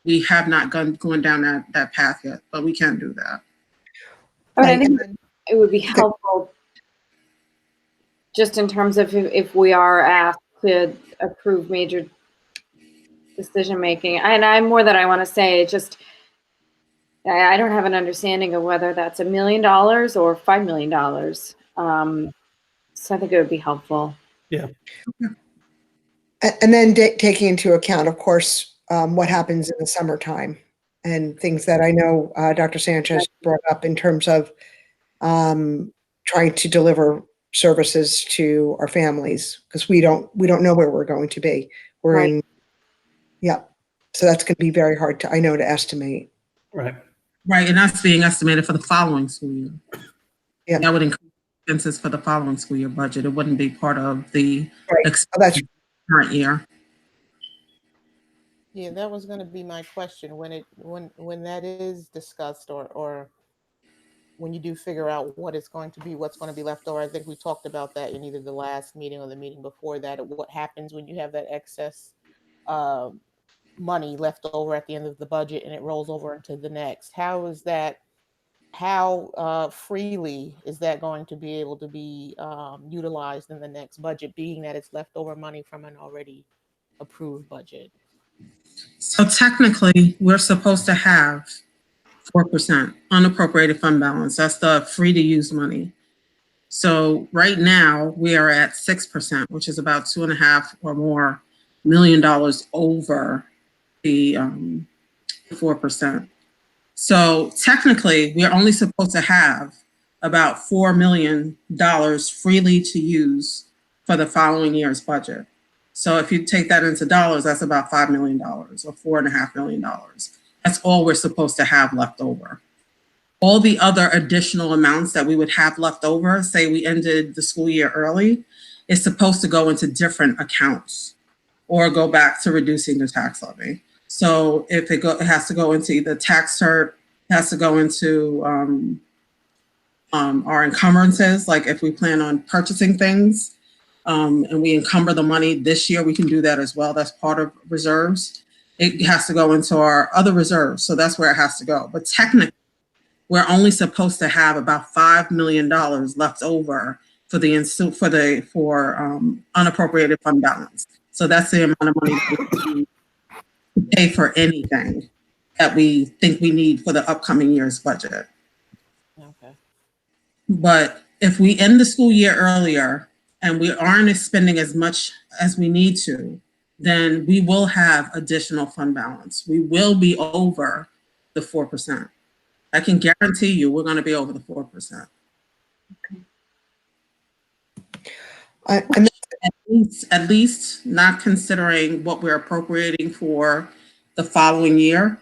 We have not gone down that path yet, but we can do that. I think it would be helpful just in terms of if we are asked to approve major decision making. And I'm more than I want to say, just I don't have an understanding of whether that's $1 million or $5 million. So I think it would be helpful. Yeah. And then taking into account, of course, what happens in the summertime and things that I know Dr. Sanchez brought up in terms of trying to deliver services to our families because we don't know where we're going to be. We're in, yeah. So that's going to be very hard to estimate. Right. Right, and that's being estimated for the following school year. Yeah. That would include expenses for the following school year budget. It wouldn't be part of the That's current year. Yeah, that was going to be my question. When that is discussed or when you do figure out what it's going to be, what's going to be left over. I think we talked about that in either the last meeting or the meeting before that. What happens when you have that excess money left over at the end of the budget and it rolls over into the next? How freely is that going to be able to be utilized in the next budget, being that it's leftover money from an already approved budget? So technically, we're supposed to have 4% unappropriated fund balance. That's the free to use money. So right now we are at 6%, which is about $2.5 or more million over the 4%. So technically, we are only supposed to have about $4 million freely to use for the following year's budget. So if you take that into dollars, that's about $5 million or $4.5 million. That's all we're supposed to have left over. All the other additional amounts that we would have left over, say we ended the school year early, is supposed to go into different accounts or go back to reducing the tax levy. So if it has to go into either tax cert, it has to go into our encumbrances, like if we plan on purchasing things and we encumber the money this year, we can do that as well. That's part of reserves. It has to go into our other reserves. So that's where it has to go. But technically, we're only supposed to have about $5 million left over for unappropriated fund balance. So that's the amount of money that we need to pay for anything that we think we need for the upcoming year's budget. Okay. But if we end the school year earlier and we aren't spending as much as we need to, then we will have additional fund balance. We will be over the 4%. I can guarantee you we're going to be over the 4%. At least not considering what we're appropriating for the following year.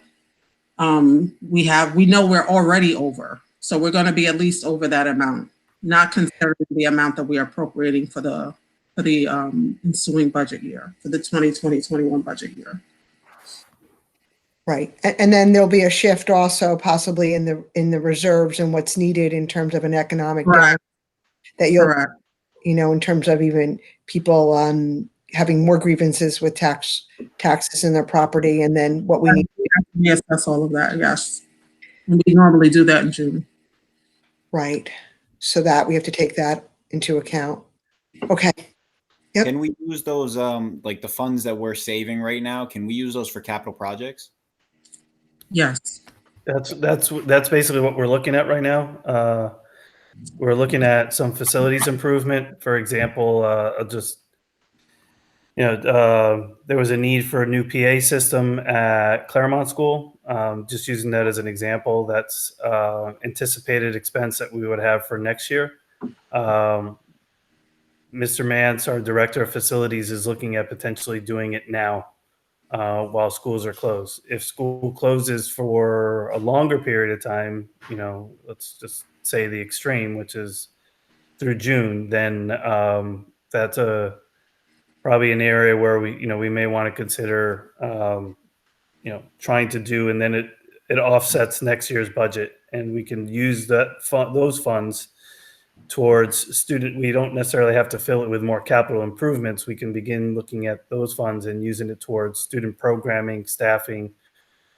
We know we're already over. So we're going to be at least over that amount, not considering the amount that we are appropriating for the ensuing budget year, for the 2020-21 budget year. Right. And then there'll be a shift also possibly in the reserves and what's needed in terms of an economic Correct. that you'll, Correct. in terms of even people having more grievances with taxes in their property, and then what we need. Yes, that's all of that. Yes. We normally do that in June. Right. So that we have to take that into account. Okay. Yep. Can we use those, like the funds that we're saving right now? Can we use those for capital projects? Yes. That's basically what we're looking at right now. We're looking at some facilities improvement. For example, there was a need for a new PA system at Claremont School. Just using that as an example, that's anticipated expense that we would have for next year. Mr. Mance, our director of facilities, is looking at potentially doing it now while schools are closed. If school closes for a longer period of time, let's just say the extreme, which is through June, then that's probably an area where we may want to consider trying to do, and then it offsets next year's budget, and we can use those funds towards student. We don't necessarily have to fill it with more capital improvements. We can begin looking at those funds and using it towards student programming, staffing.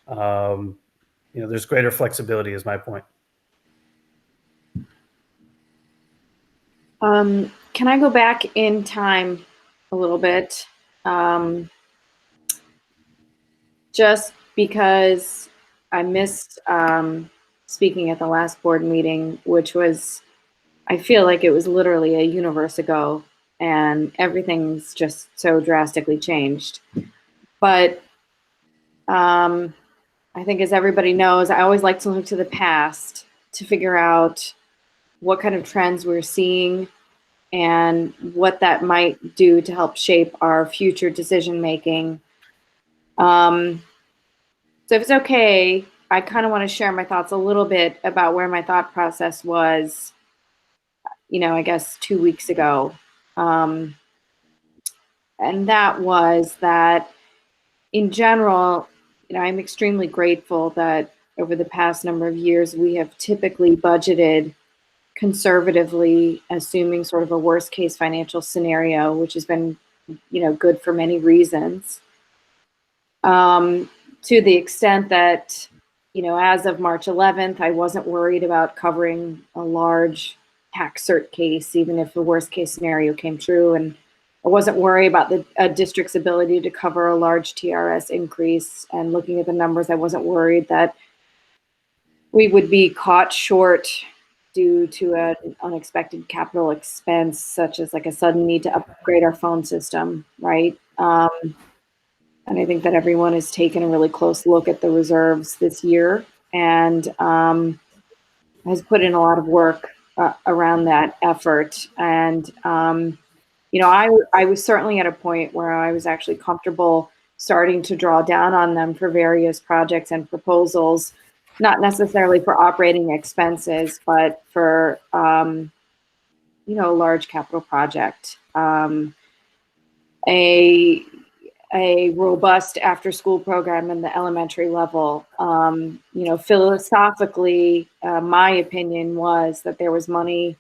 There's greater flexibility, is my point. Can I go back in time a little bit? Just because I missed speaking at the last board meeting, which was, I feel like it was literally a universe ago, and everything's just so drastically changed. But I think, as everybody knows, I always like to look to the past to figure out what kind of trends we're seeing and what that might do to help shape our future decision making. So if it's okay, I kind of want to share my thoughts a little bit about where my thought process was, I guess 2 weeks ago. And that was that, in general, I'm extremely grateful that over the past number of years, we have typically budgeted conservatively, assuming sort of a worst case financial scenario, which has been, good for many reasons. To the extent that, as of March 11th, I wasn't worried about covering a large tax cert case, even if the worst case scenario came true. And I wasn't worried about the district's ability to cover a large TRS increase. And looking at the numbers, I wasn't worried that we would be caught short due to an unexpected capital expense, such as like a sudden need to upgrade our phone system, right? And I think that everyone has taken a really close look at the reserves this year and has put in a lot of work around that effort. And, I was certainly at a point where I was actually comfortable starting to draw down on them for various projects and proposals, not necessarily for operating expenses, but for, a large capital project. A robust after-school program in the elementary level. Philosophically, my opinion was that there was money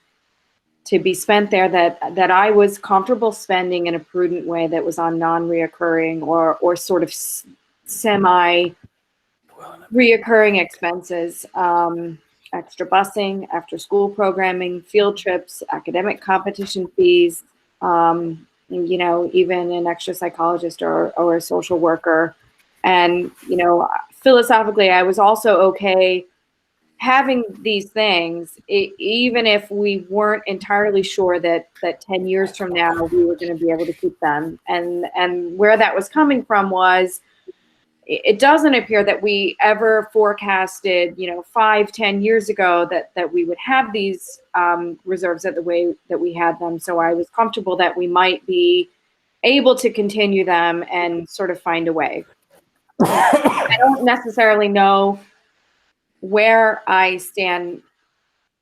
to be spent there that I was comfortable spending in a prudent way that was on non-reoccurring or sort of semi-reoccurring expenses. Extra busing, after-school programming, field trips, academic competition fees, even an extra psychologist or a social worker. And, philosophically, I was also okay having these things, even if we weren't entirely sure that 10 years from now, we were going to be able to keep them. And where that was coming from was, it doesn't appear that we ever forecasted, 5-10 years ago that we would have these reserves the way that we had them. So I was comfortable that we might be able to continue them and sort of find a way. I don't necessarily know where I stand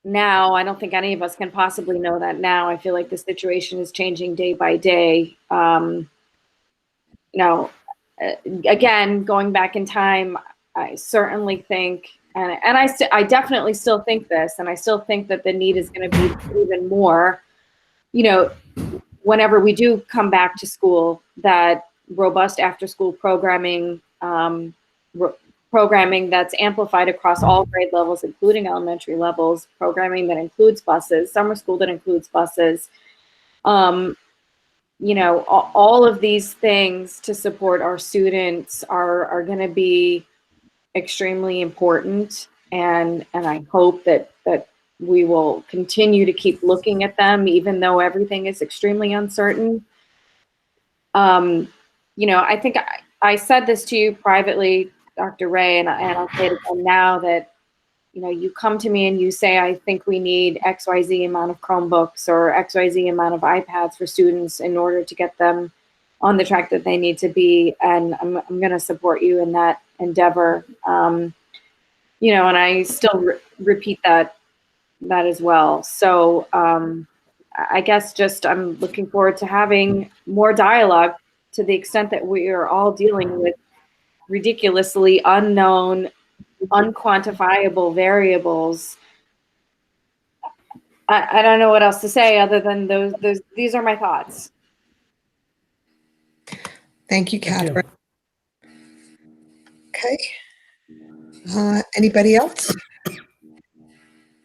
now. I don't think any of us can possibly know that now. I feel like the situation is changing day by day. Again, going back in time, I certainly think, and I definitely still think this, and I still think that the need is going to be even more, whenever we do come back to school, that robust after-school programming, programming that's amplified across all grade levels, including elementary levels, programming that includes buses, summer school that includes buses, all of these things to support our students are going to be extremely important, and I hope that we will continue to keep looking at them, even though everything is extremely uncertain. I think I said this to you privately, Dr. Ray, and I'll say it again now, that you come to me and you say, I think we need XYZ amount of Chromebooks or XYZ amount of iPads for students in order to get them on the track that they need to be, and I'm going to support you in that endeavor. And I still repeat that as well. So I guess just I'm looking forward to having more dialogue, to the extent that we are all dealing with ridiculously unknown, unquantifiable variables. I don't know what else to say other than these are my thoughts. Thank you, Catherine. Okay. Anybody else?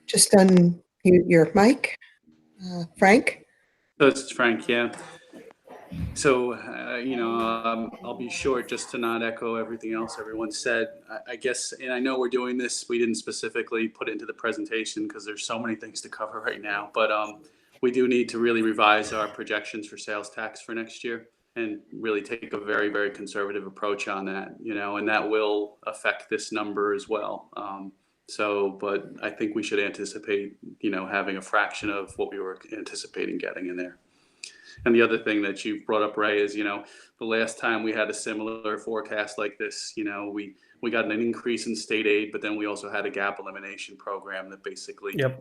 Just unmute your mic. Frank? So it's Frank, yeah. So, I'll be short just to not echo everything else everyone said. I guess, and I know we're doing this, we didn't specifically put it into the presentation because there's so many things to cover right now, but we do need to really revise our projections for sales tax for next year and really take a very, very conservative approach on that, and that will affect this number as well. But I think we should anticipate, having a fraction of what we were anticipating getting in there. And the other thing that you brought up, Ray, is, the last time we had a similar forecast like this, we got an increase in state aid, but then we also had a gap elimination program that basically a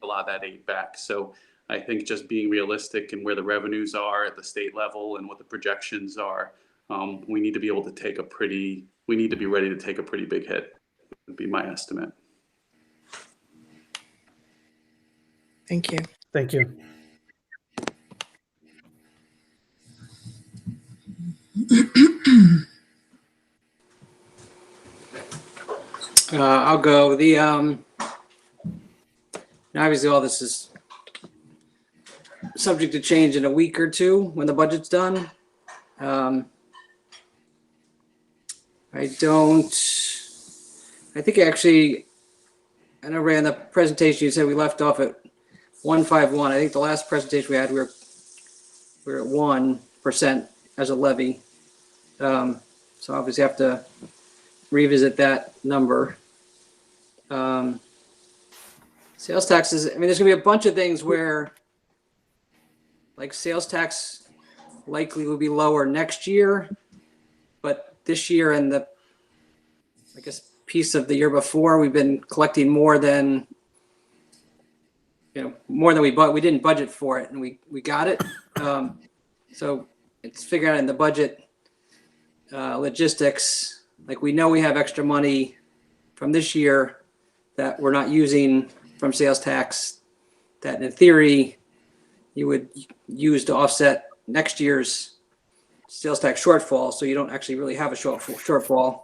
lot of that aid back. So I think just being realistic and where the revenues are at the state level and what the projections are, we need to be able to take we need to be ready to take a pretty big hit, would be my estimate. Thank you. Thank you. I'll go. Obviously all this is subject to change in a week or two when the budget's done. I think actually, I know, Ray, in the presentation you said we left off at 151. I think the last presentation we had, we were at 1% as a levy. So obviously have to revisit that number. Sales taxes, there's gonna be a bunch of things where, like, sales tax likely will be lower next year, but this year and the, I guess, piece of the year before, we've been collecting more than we bought. We didn't budget for it, and we got it. So it's figured out in the budget logistics. Like, we know we have extra money from this year that we're not using from sales tax, that in theory you would use to offset next year's sales tax shortfall. So you don't actually really have a shortfall.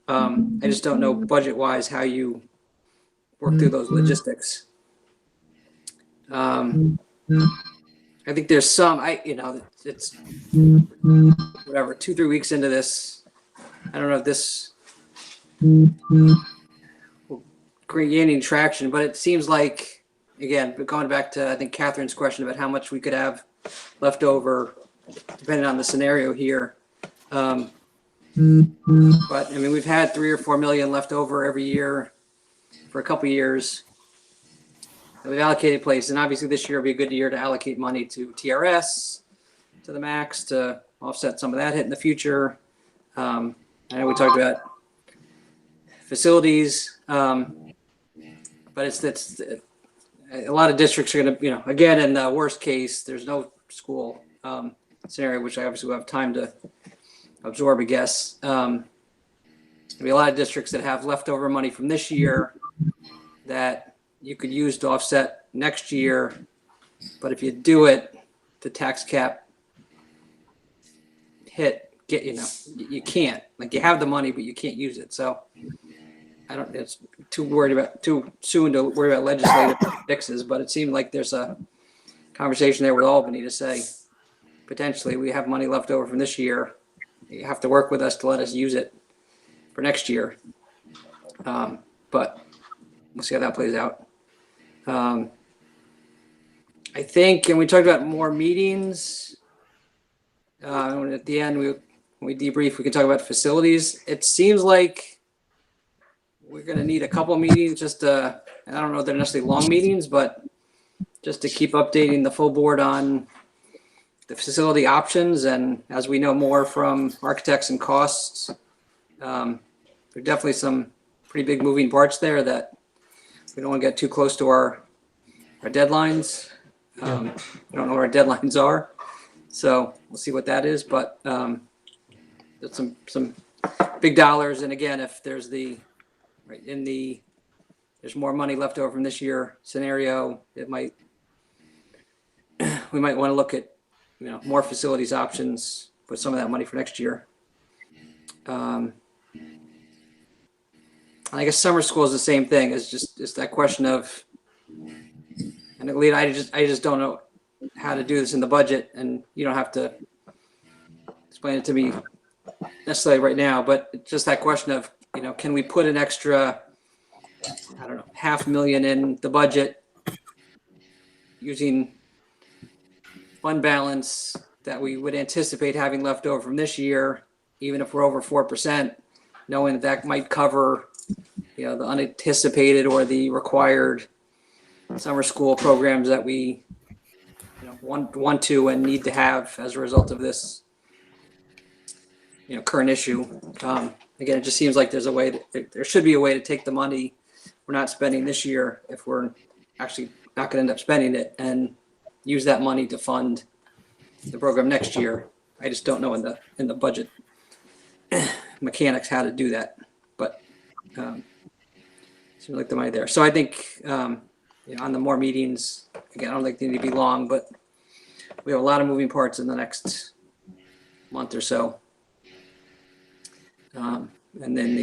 I just don't know budget wise how you work through those logistics. I think there's some, it's whatever, 2-3 weeks into this. I don't know if this will gaining traction, but it seems like, again, going back to, I think, Catherine's question about how much we could have left over, depending on the scenario here. But we've had 3 or 4 million left over every year for a couple of years that we've allocated place, and obviously this year will be a good year to allocate money to TRS, to the max, to offset some of that hit in the future. I know we talked about facilities, but it's a lot of districts are going to, again, in the worst case, there's no school scenario, which I obviously will have time to absorb, I guess. There'll be a lot of districts that have leftover money from this year that you could use to offset next year. But if you do it, the tax cap you can't. Like, you have the money, but you can't use it. So it's too soon to worry about legislative fixes, but it seemed like there's a conversation there with Albany to say, potentially, we have money left over from this year. You have to work with us to let us use it for next year. But we'll see how that plays out. I think, and we talked about more meetings. At the end, when we debrief, we can talk about facilities. It seems like we're going to need a couple of meetings I don't know if they're necessarily long meetings, but just to keep updating the full board on the facility options. And as we know more from architects and costs, there are definitely some pretty big moving parts there that we don't want to get too close to our deadlines. We don't know what our deadlines are. So we'll see what that is, but there's some big dollars. And again, if there's there's more money left over from this year scenario, we might want to look at more facilities options with some of that money for next year. I guess summer school is the same thing. It's that question of, and Alita, I just don't know how to do this in the budget, and you don't have to explain it to me necessarily right now, but it's just that question of, can we put an extra, I don't know, $500,000 in the budget using fund balance that we would anticipate having left over from this year, even if we're over 4%, knowing that might cover, the unanticipated or the required summer school programs that we want to and need to have as a result of this current issue. Again, it just seems like there should be a way to take the money we're not spending this year, if we're actually not going to end up spending it, and use that money to fund the program next year. I just don't know in the budget mechanics how to do that, but seems like the money there. So I think on the more meetings, again, I don't think they need to be long, but we have a lot of moving parts in the next month or so. And then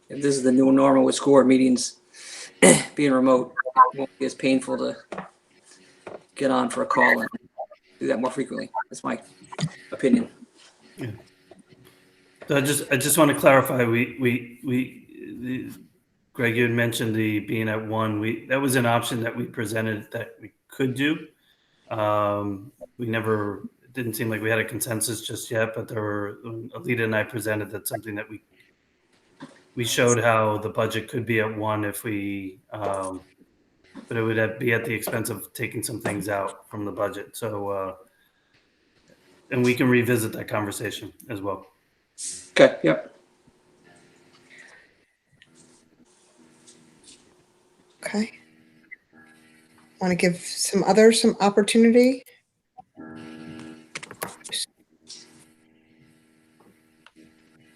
if this is the new normal with school board meetings being remote, it won't be as painful to get on for a call and do that more frequently. That's my opinion. Yeah. So I just want to clarify. Greg, you had mentioned the being at 1. That was an option that we presented that we could do. It didn't seem like we had a consensus just yet, but Alita and I presented that something that we showed how the budget could be at 1 if we, but it would be at the expense of taking some things out from the budget. So, and we can revisit that conversation as well. Okay. Yep. Okay. Want to give some others some opportunity?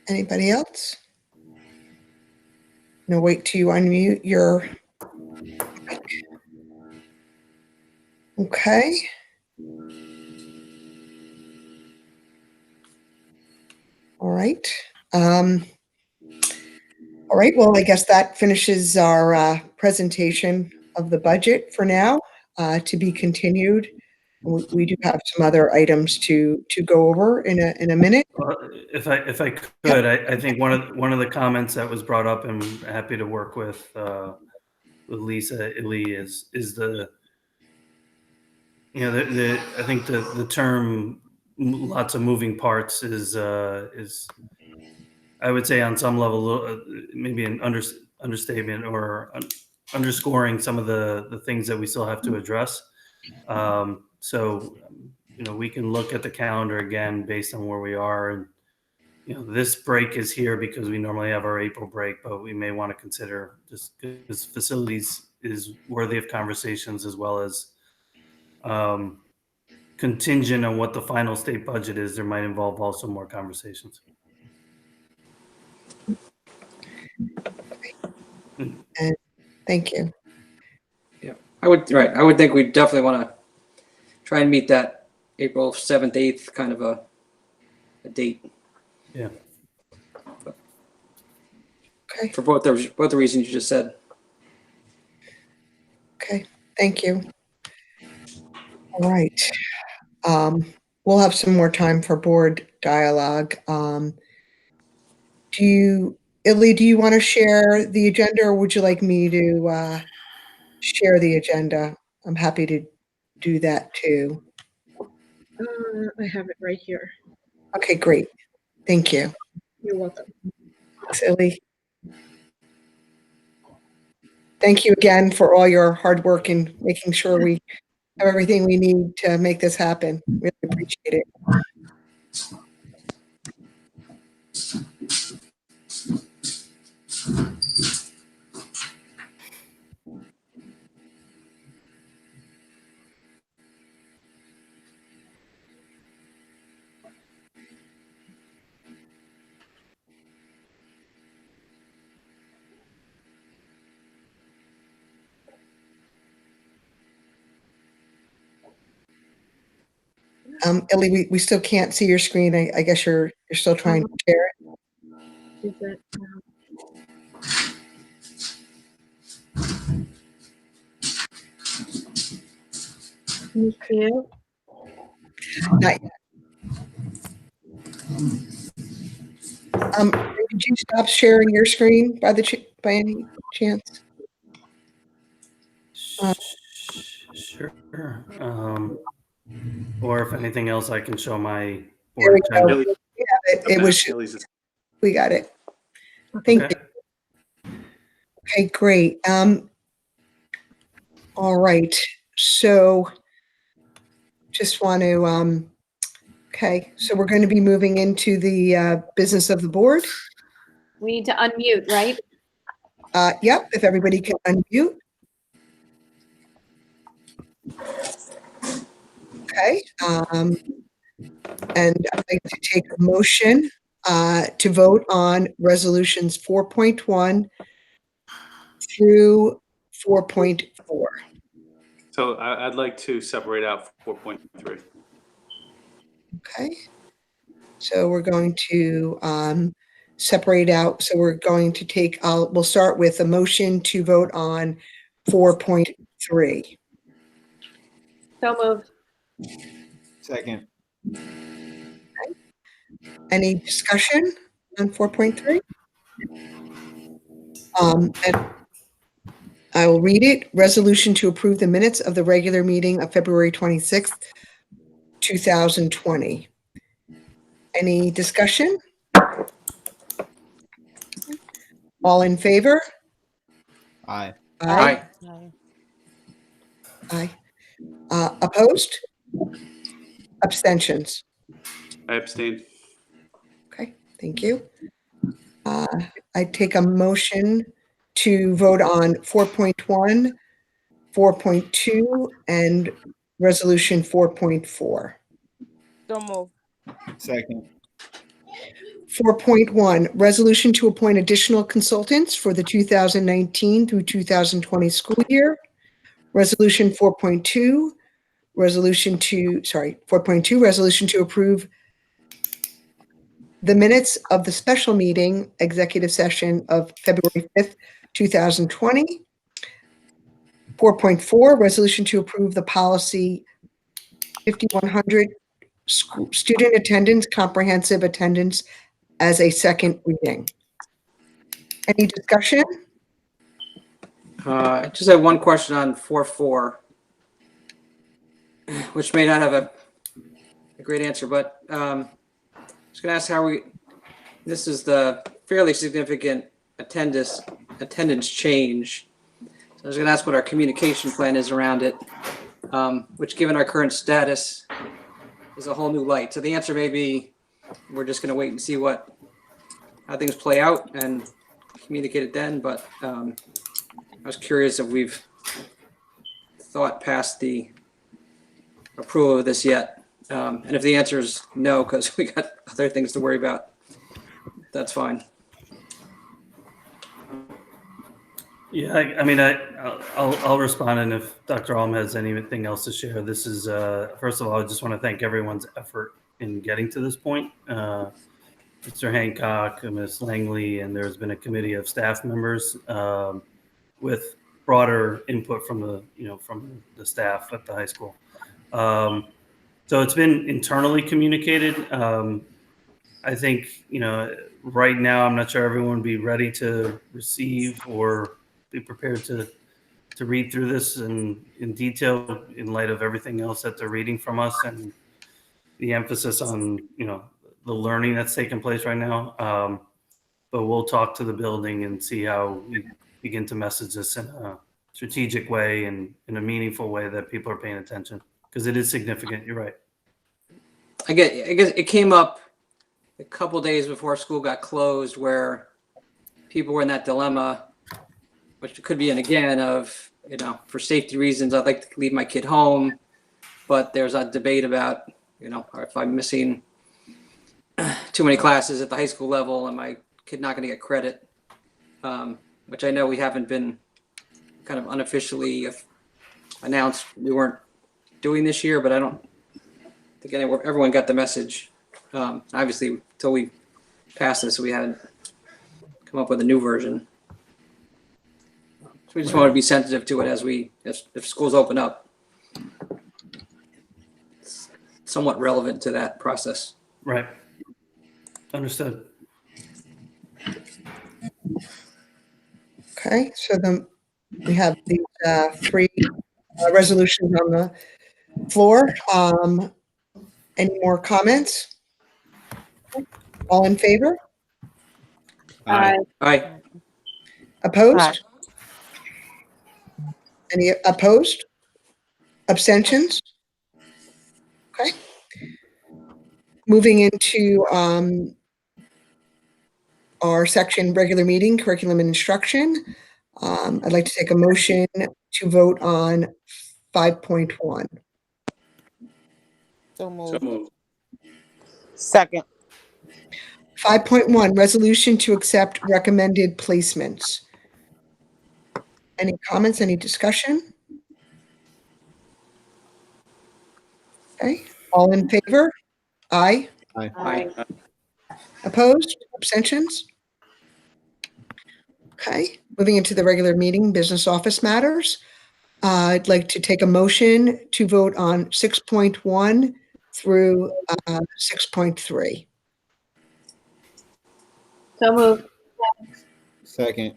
Anybody else? No, wait till you unmute your mic. Okay. All right. All right. Well, I guess that finishes our presentation of the budget for now, to be continued. We do have some other items to go over in a minute. If I could, I think one of the comments that was brought up, and I'm happy to work with Lisa Ely is the I think the term lots of moving parts is I would say on some level maybe an understatement or underscoring some of the things that we still have to address. So, we can look at the calendar again based on where we are. And, this break is here because we normally have our April break, but we may want to consider, just because facilities is worthy of conversations, as well as contingent on what the final state budget is. There might involve also more conversations. And thank you. I would think we definitely want to try and meet that April 7th, 8th kind of a date. Yeah. Okay. For both the reasons you just said. Okay. Thank you. All right. We'll have some more time for board dialogue. Illy, do you want to share the agenda, or would you like me to share the agenda? I'm happy to do that too. I have it right here. Okay, great. Thank you. You're welcome. Thanks, Illy. Thank you again for all your hard work in making sure we have everything we need to make this happen. Really appreciate it. Illy, we still can't see your screen. I guess you're still trying to share it. Is that, can you see it? Not yet. Did you stop sharing your screen by any chance? Sure. Or if anything else, I can show my There we board go. agenda. We have it. We got it. Thank Okay. you. Okay, great. All right. So just want to, okay, so we're going to be moving into the business of the board. We need to unmute, right? Yep, if everybody can unmute. Okay. And I'd like to take a motion to vote on resolutions 4.1 through 4.4. So I'd like to separate out 4.3. Okay. So we're going to separate out. So we're going to take, we'll start with a motion to vote on 4.3. So moved. Second. Any discussion on 4.3? And I will read it. Resolution to approve the minutes of the regular meeting of February 26th, 2020. Any discussion? All in favor? Aye. Aye. Aye. Opposed? Abstentions? I abstain. Okay, thank you. I take a motion to vote on 4.1, 4.2, and resolution 4.4. So move. Second. 4.1, resolution to appoint additional consultants for the 2019 through 2020 school year. Resolution 4.2, 4.2, resolution to approve the minutes of the special meeting executive session of February 5th, 2020. 4.4, resolution to approve the policy 5100 student attendance, comprehensive attendance as a second reading. Any discussion? I just have one question on 4.4, which may not have a great answer, but I was going to ask how this is the fairly significant attendance change. So I was going to ask what our communication plan is around it, which given our current status is a whole new light. So the answer may be, we're just going to wait and see how things play out and communicate it then. But I was curious if we've thought past the approval of this yet. And if the answer is no, because we got other things to worry about, that's fine. Yeah, I'll respond, and if Dr. Alm has anything else to share, this is first of all, I just want to thank everyone's effort in getting to this point. Mr. Hancock, Ms. Langley, and there's been a committee of staff members with broader input from the staff at the high school. So it's been internally communicated. I think, right now, I'm not sure everyone would be ready to receive or be prepared to read through this in detail in light of everything else that they're reading from us and the emphasis on, the learning that's taking place right now. But we'll talk to the building and see how we begin to message this in a strategic way and in a meaningful way that people are paying attention, because it is significant. You're right. I guess it came up a couple days before school got closed, where people were in that dilemma, which could be an again of, for safety reasons, I'd like to leave my kid home, but there's a debate about, if I'm missing too many classes at the high school level and my kid not going to get credit, which I know we haven't been kind of unofficially announced we weren't doing this year, but I don't think everyone got the message. Obviously, until we passed this, we hadn't come up with a new version. So we just want to be sensitive to it if schools open up. It's somewhat relevant to that process. Right. Understood. Okay, so then we have these three resolutions on the floor. Any more comments? All in favor? Aye. Aye. Opposed? Any opposed? Abstentions? Okay. Moving into our section, regular meeting, curriculum and instruction. I'd like to take a motion to vote on 5.1. So moved. So moved. Second. 5.1, resolution to accept recommended placements. Any comments, any discussion? Okay, all in favor? Aye. Aye. Opposed? Abstentions? Okay, moving into the regular meeting, business office matters. I'd like to take a motion to vote on 6.1 through 6.3. So moved. Second.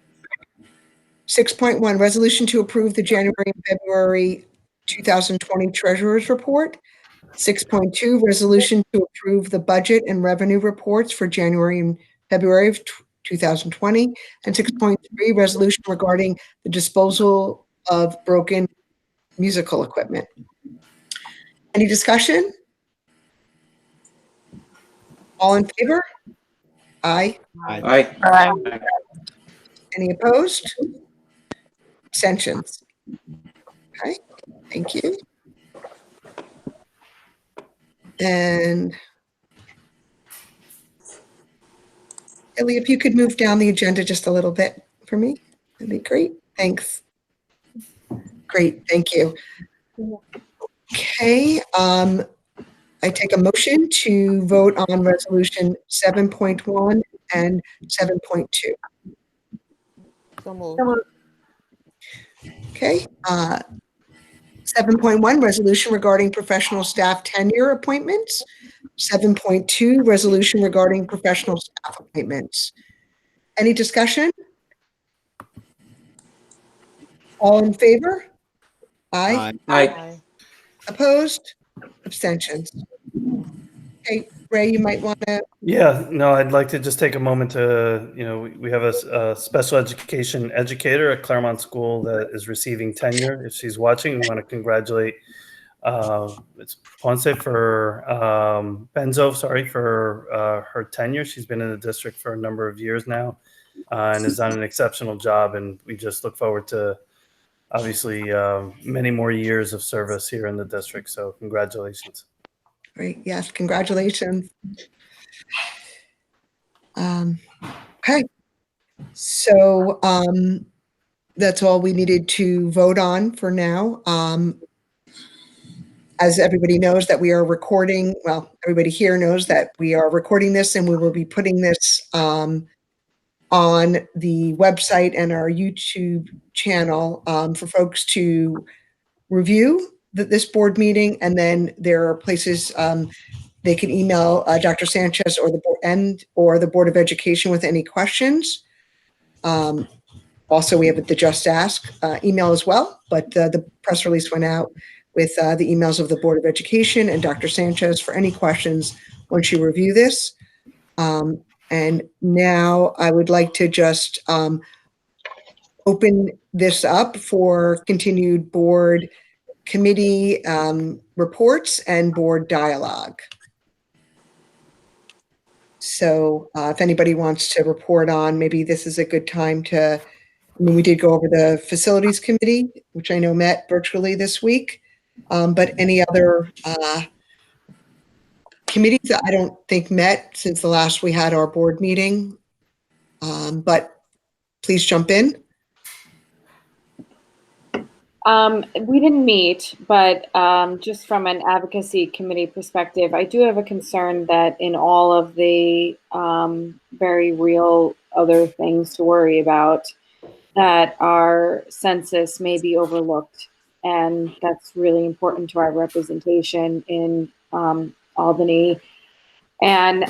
6.1, resolution to approve the January and February 2020 Treasurer's Report. 6.2, resolution to approve the budget and revenue reports for January and February of 2020. And 6.3, resolution regarding the disposal of broken musical equipment. Any discussion? All in favor? Aye. Aye. Aye. Any opposed? Abstentions? Okay, thank you. And Ellie, if you could move down the agenda just a little bit for me, that'd be great. Thanks. Great, thank you. Okay, I take a motion to vote on resolution 7.1 and 7.2. So moved. Okay, 7.1, resolution regarding professional staff tenure appointments. 7.2, resolution regarding professional staff appointments. Any discussion? All in favor? Aye. Aye. Opposed? Abstentions? Okay, Ray, you might want to, Yeah, no, I'd like to just take a moment to, we have a special education educator at Claremont School that is receiving tenure. If she's watching, we want to congratulate it's Ponce for Benzo, sorry, for her tenure. She's been in the district for a number of years now and has done an exceptional job. And we just look forward to, obviously, many more years of service here in the district. So congratulations. great, yes, congratulations. Okay, so that's all we needed to vote on for now. As everybody knows that we are recording, well, everybody here knows that we are recording this and we will be putting this on the website and our YouTube channel for folks to review this board meeting. And then there are places they can email Dr. Sanchez or the Board of Education with any questions. Also, we have the Just Ask email as well, but the press release went out with the emails of the Board of Education and Dr. Sanchez for any questions once you review this. And now I would like to just open this up for continued board committee reports and board dialogue. So if anybody wants to report on, maybe this is a good time to, I mean, we did go over the facilities committee, which I know met virtually this week, but any other committees that I don't think met since the last we had our board meeting, but please jump in. We didn't meet, but just from an advocacy committee perspective, I do have a concern that in all of the very real other things to worry about, that our census may be overlooked. And that's really important to our representation in Albany. And,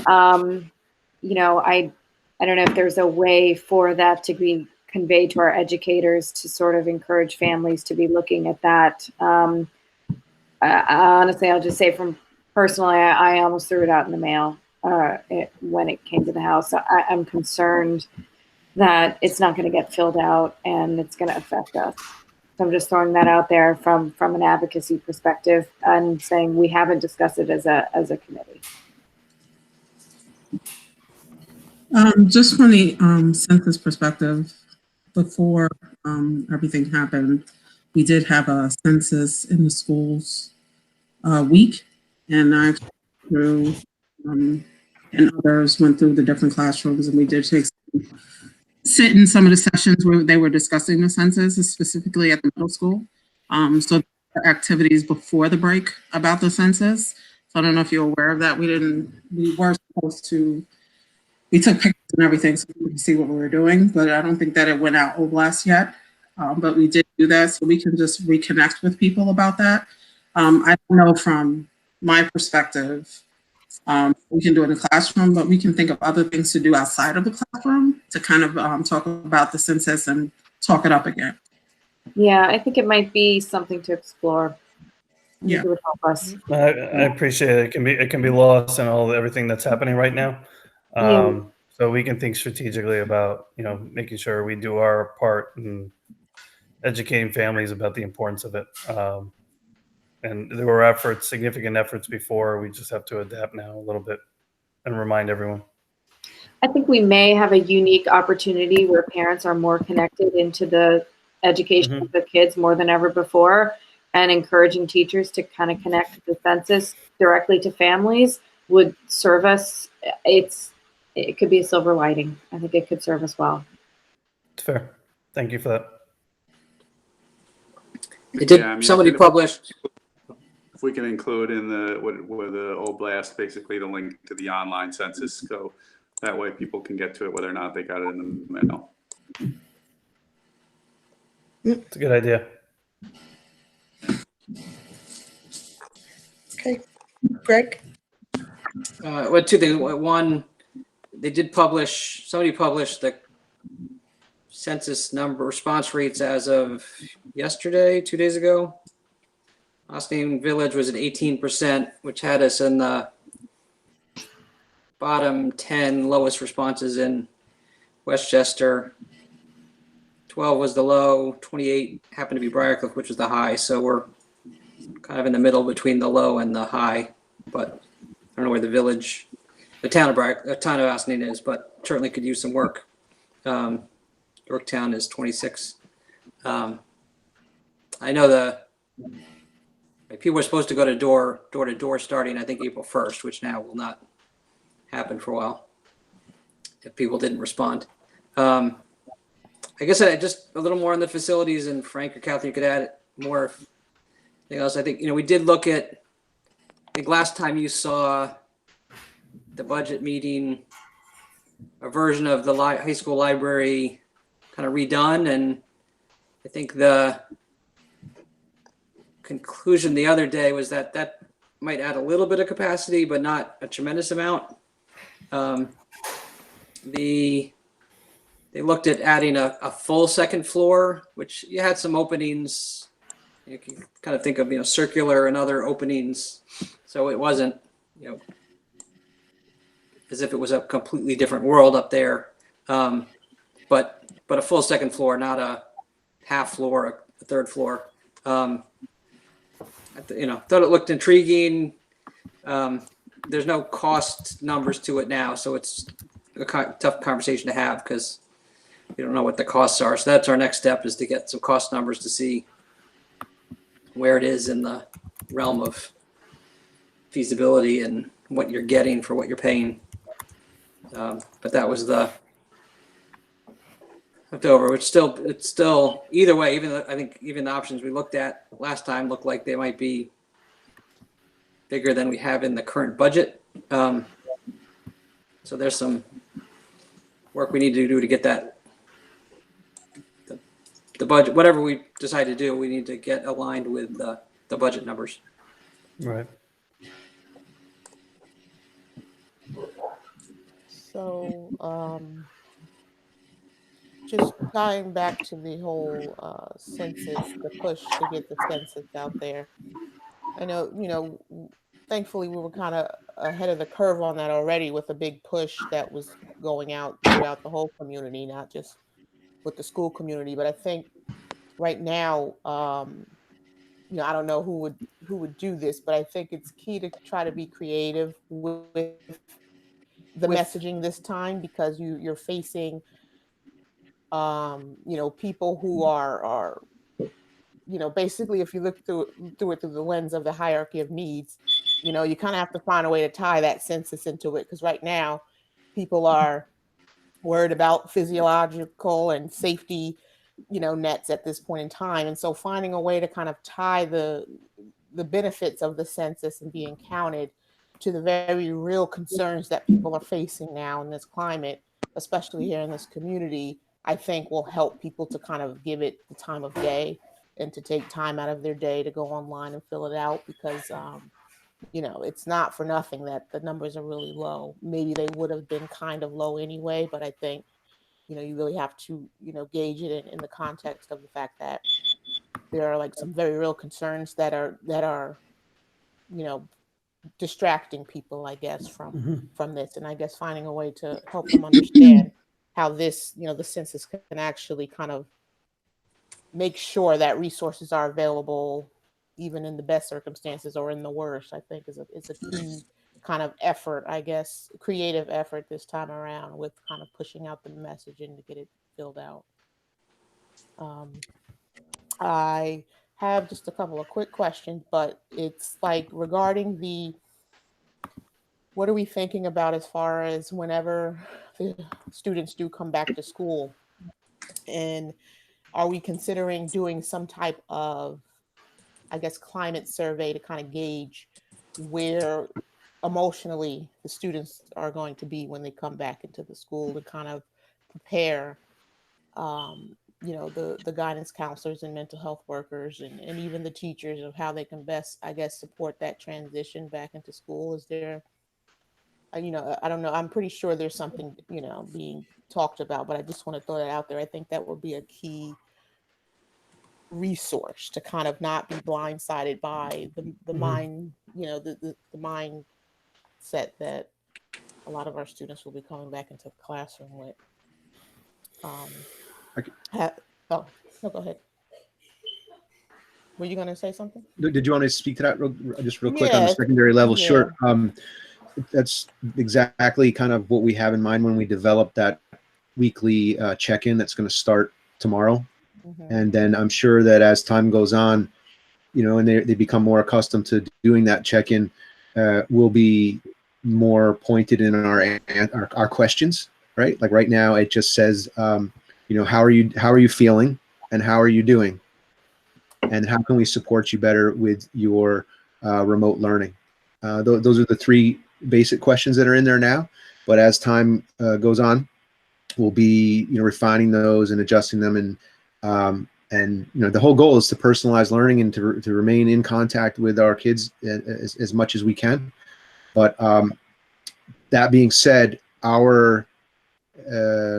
you know, I don't know if there's a way for that to be conveyed to our educators to sort of encourage families to be looking at that. Honestly, I'll just say from personally, I almost threw it out in the mail when it came to the house. So I'm concerned that it's not going to get filled out and it's going to affect us. So I'm just throwing that out there from an advocacy perspective and saying we haven't discussed it as a committee. Just from the census perspective, before everything happened, we did have a census in the schools week, and I through and others went through the different classrooms, and we did sit in some of the sessions where they were discussing the census, specifically at the middle school. So there were activities before the break about the census. So I don't know if you're aware of that. We were supposed to. We took pictures and everything so we could see what we were doing, but I don't think that it went out OBLAST yet. But we did do that, so we can just reconnect with people about that. I don't know from my perspective, we can do it in the classroom, but we can think of other things to do outside of the classroom to kind of talk about the census and talk it up again. Yeah, I think it might be something to explore. Yeah. It would help us. I appreciate it. It can be lost in everything that's happening right now. So we can think strategically about, you know, making sure we do our part and educating families about the importance of it. And there were significant efforts before. We just have to adapt now a little bit and remind everyone. I think we may have a unique opportunity where parents are more connected into the education of the kids more than ever before, and encouraging teachers to kind of connect the census directly to families would serve us. It could be a silver lining. I think it could serve us well. It's fair. Thank you for that. It did. Yeah, I mean, Somebody published. If we can include in the OBLAST, basically the link to the online census, so that way people can get to it whether or not they got it in the mail. It's a good idea. Okay, Greg? Well, two things. One, somebody published the census number response rates as of yesterday, 2 days ago. Austin Village was at 18%, which had us in the bottom 10 lowest responses in Westchester. 12 was the low, 28 happened to be Briarcliff, which was the high. So we're kind of in the middle between the low and the high, but I don't know where the town of Austin is, but certainly could use some work. Yorktown is 26. I know people were supposed to go to door to door starting, I think, April 1st, which now will not happen for a while if people didn't respond. I I guess just a little more on the facilities, and Frank or Kathy, you could add more. Anything else? I think, we did look at, I think last time you saw the budget meeting, a version of the high school library kind of redone. And I think the conclusion the other day was that that might add a little bit of capacity, but not a tremendous amount. They looked at adding a full second floor, which you had some openings. You can kind of think of, circular and other openings. So it wasn't, as if it was a completely different world up there. But a full second floor, not a half floor, a third floor. Thought it looked intriguing. There's no cost numbers to it now, so it's a tough conversation to have because we don't know what the costs are. So that's our next step, is to get some cost numbers to see where it is in the realm of feasibility and what you're getting for what you're paying. But that was the leftover. It's still either way. I think even the options we looked at last time look like they might be bigger than we have in the current budget. So there's some work we need to do to get that the budget, whatever we decide to do, we need to get aligned with the budget numbers. Right. So, just tying back to the whole census, the push to get the census out there. I know, thankfully we were kind of ahead of the curve on that already with a big push that was going out throughout the whole community, not just with the school community. But I think right now, I don't know who would do this, but I think it's key to try to be creative with the messaging this time, because you're facing people who are basically, if you look through it through the lens of the hierarchy of needs, you kind of have to find a way to tie that census into it, because right now people are worried about physiological and safety nets at this point in time. And so finding a way to kind of tie the benefits of the census and being counted to the very real concerns that people are facing now in this climate, especially here in this community, I think will help people to kind of give it the time of day and to take time out of their day to go online and fill it out, because it's not for nothing that the numbers are really low. Maybe they would have been kind of low anyway, but I think you really have to gauge it in the context of the fact that there are like some very real concerns that are distracting people, I guess, from this. And I guess finding a way to help them understand how this, the census can actually kind of make sure that resources are available even in the best circumstances or in the worst, I think is a key kind of effort, I guess, creative effort this time around, with kind of pushing out the messaging to get it filled out. I have just a couple of quick questions, but it's like regarding what are we thinking about as far as whenever the students do come back to school, and are we considering doing some type of, I guess, climate survey to kind of gauge where emotionally the students are going to be when they come back into the school, to kind of prepare the guidance counselors and mental health workers and even the teachers of how they can best, I guess, support that transition back into school? Is there, I don't know, I'm pretty sure there's something being talked about, but I just want to throw that out there. I think that would be a key resource to kind of not be blindsided by the mind, the mindset that a lot of our students will be coming back into the classroom with. Go ahead. Were you going to say something? Did you want to speak to that real quick on Yeah. the secondary level? Yeah. Sure. That's exactly kind of what we have in mind when we develop that weekly check-in that's going to start tomorrow. And then I'm sure that as time goes on, and they become more accustomed to doing that check-in, we'll be more pointed in our questions, right? Like right now, it just says, how are you feeling, and how are you doing, and how can we support you better with your remote learning. Those are the three basic questions that are in there now, but as time goes on, we'll be refining those and adjusting them, and the whole goal is to personalize learning and to remain in contact with our kids as much as we can. But that being said, our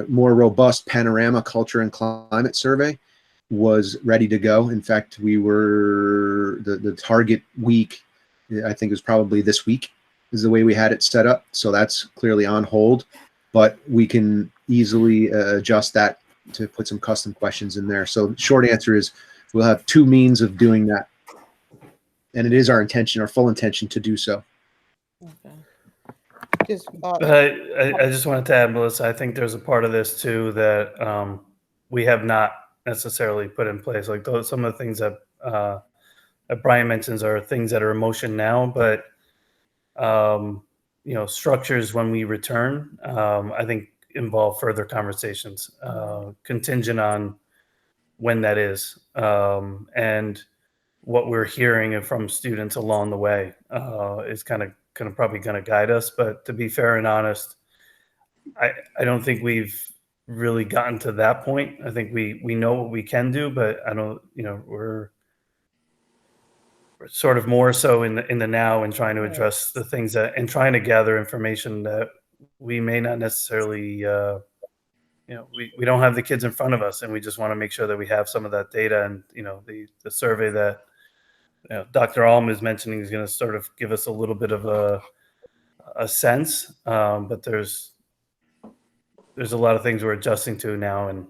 more robust panorama culture and climate survey was ready to go. In fact, we were the target week, I think it was probably this week is the way we had it set up. So that's clearly on hold, but we can easily adjust that to put some custom questions in there. So short answer is we'll have two means of doing that. And it is our intention, our full intention to do so. Okay. Just, I just wanted to add, Melissa, I think there's a part of this too that we have not necessarily put in place. Like some of the things that Brian mentions are things that are in motion now, but structures when we return, I think involve further conversations, contingent on when that is, and what we're hearing from students along the way is kind of probably going to guide us. But to be fair and honest, I don't think we've really gotten to that point. I think we know what we can do, but I don't, we're sort of more so in the now and trying to address the things that, and trying to gather information that we may not necessarily, we don't have the kids in front of us, and we just want to make sure that we have some of that data. And, the survey that Dr. Alm is mentioning is going to sort of give us a little bit of a sense, but there's a lot of things we're adjusting to now. And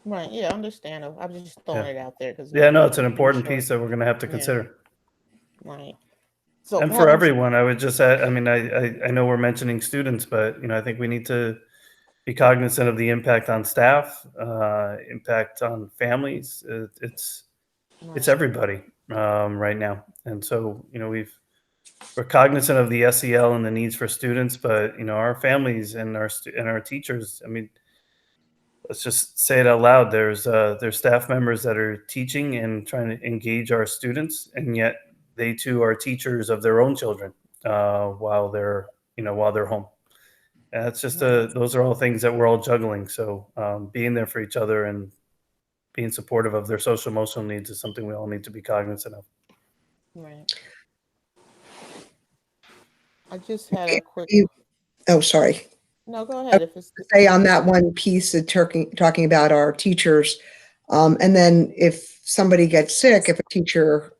right, yeah, understandable. I'm just throwing it out there because it's an important piece that we're going to have to consider. Right. So and for everyone, I would just add, I know we're mentioning students, but I think we need to be cognizant of the impact on staff, impact on families. It's everybody right now, and so we're cognizant of the SEL and the needs for students, but our families and our teachers. Let's just say it out loud. There's staff members that are teaching and trying to engage our students, and yet they too are teachers of their own children while they're home. And that's just those are all things that we're all juggling. So being there for each other and being supportive of their social emotional needs is something we all need to be cognizant of. Right. I just had a quick. Oh, sorry. No, go ahead. If it's say on that one piece of talking about our teachers, and then if somebody gets sick, if a teacher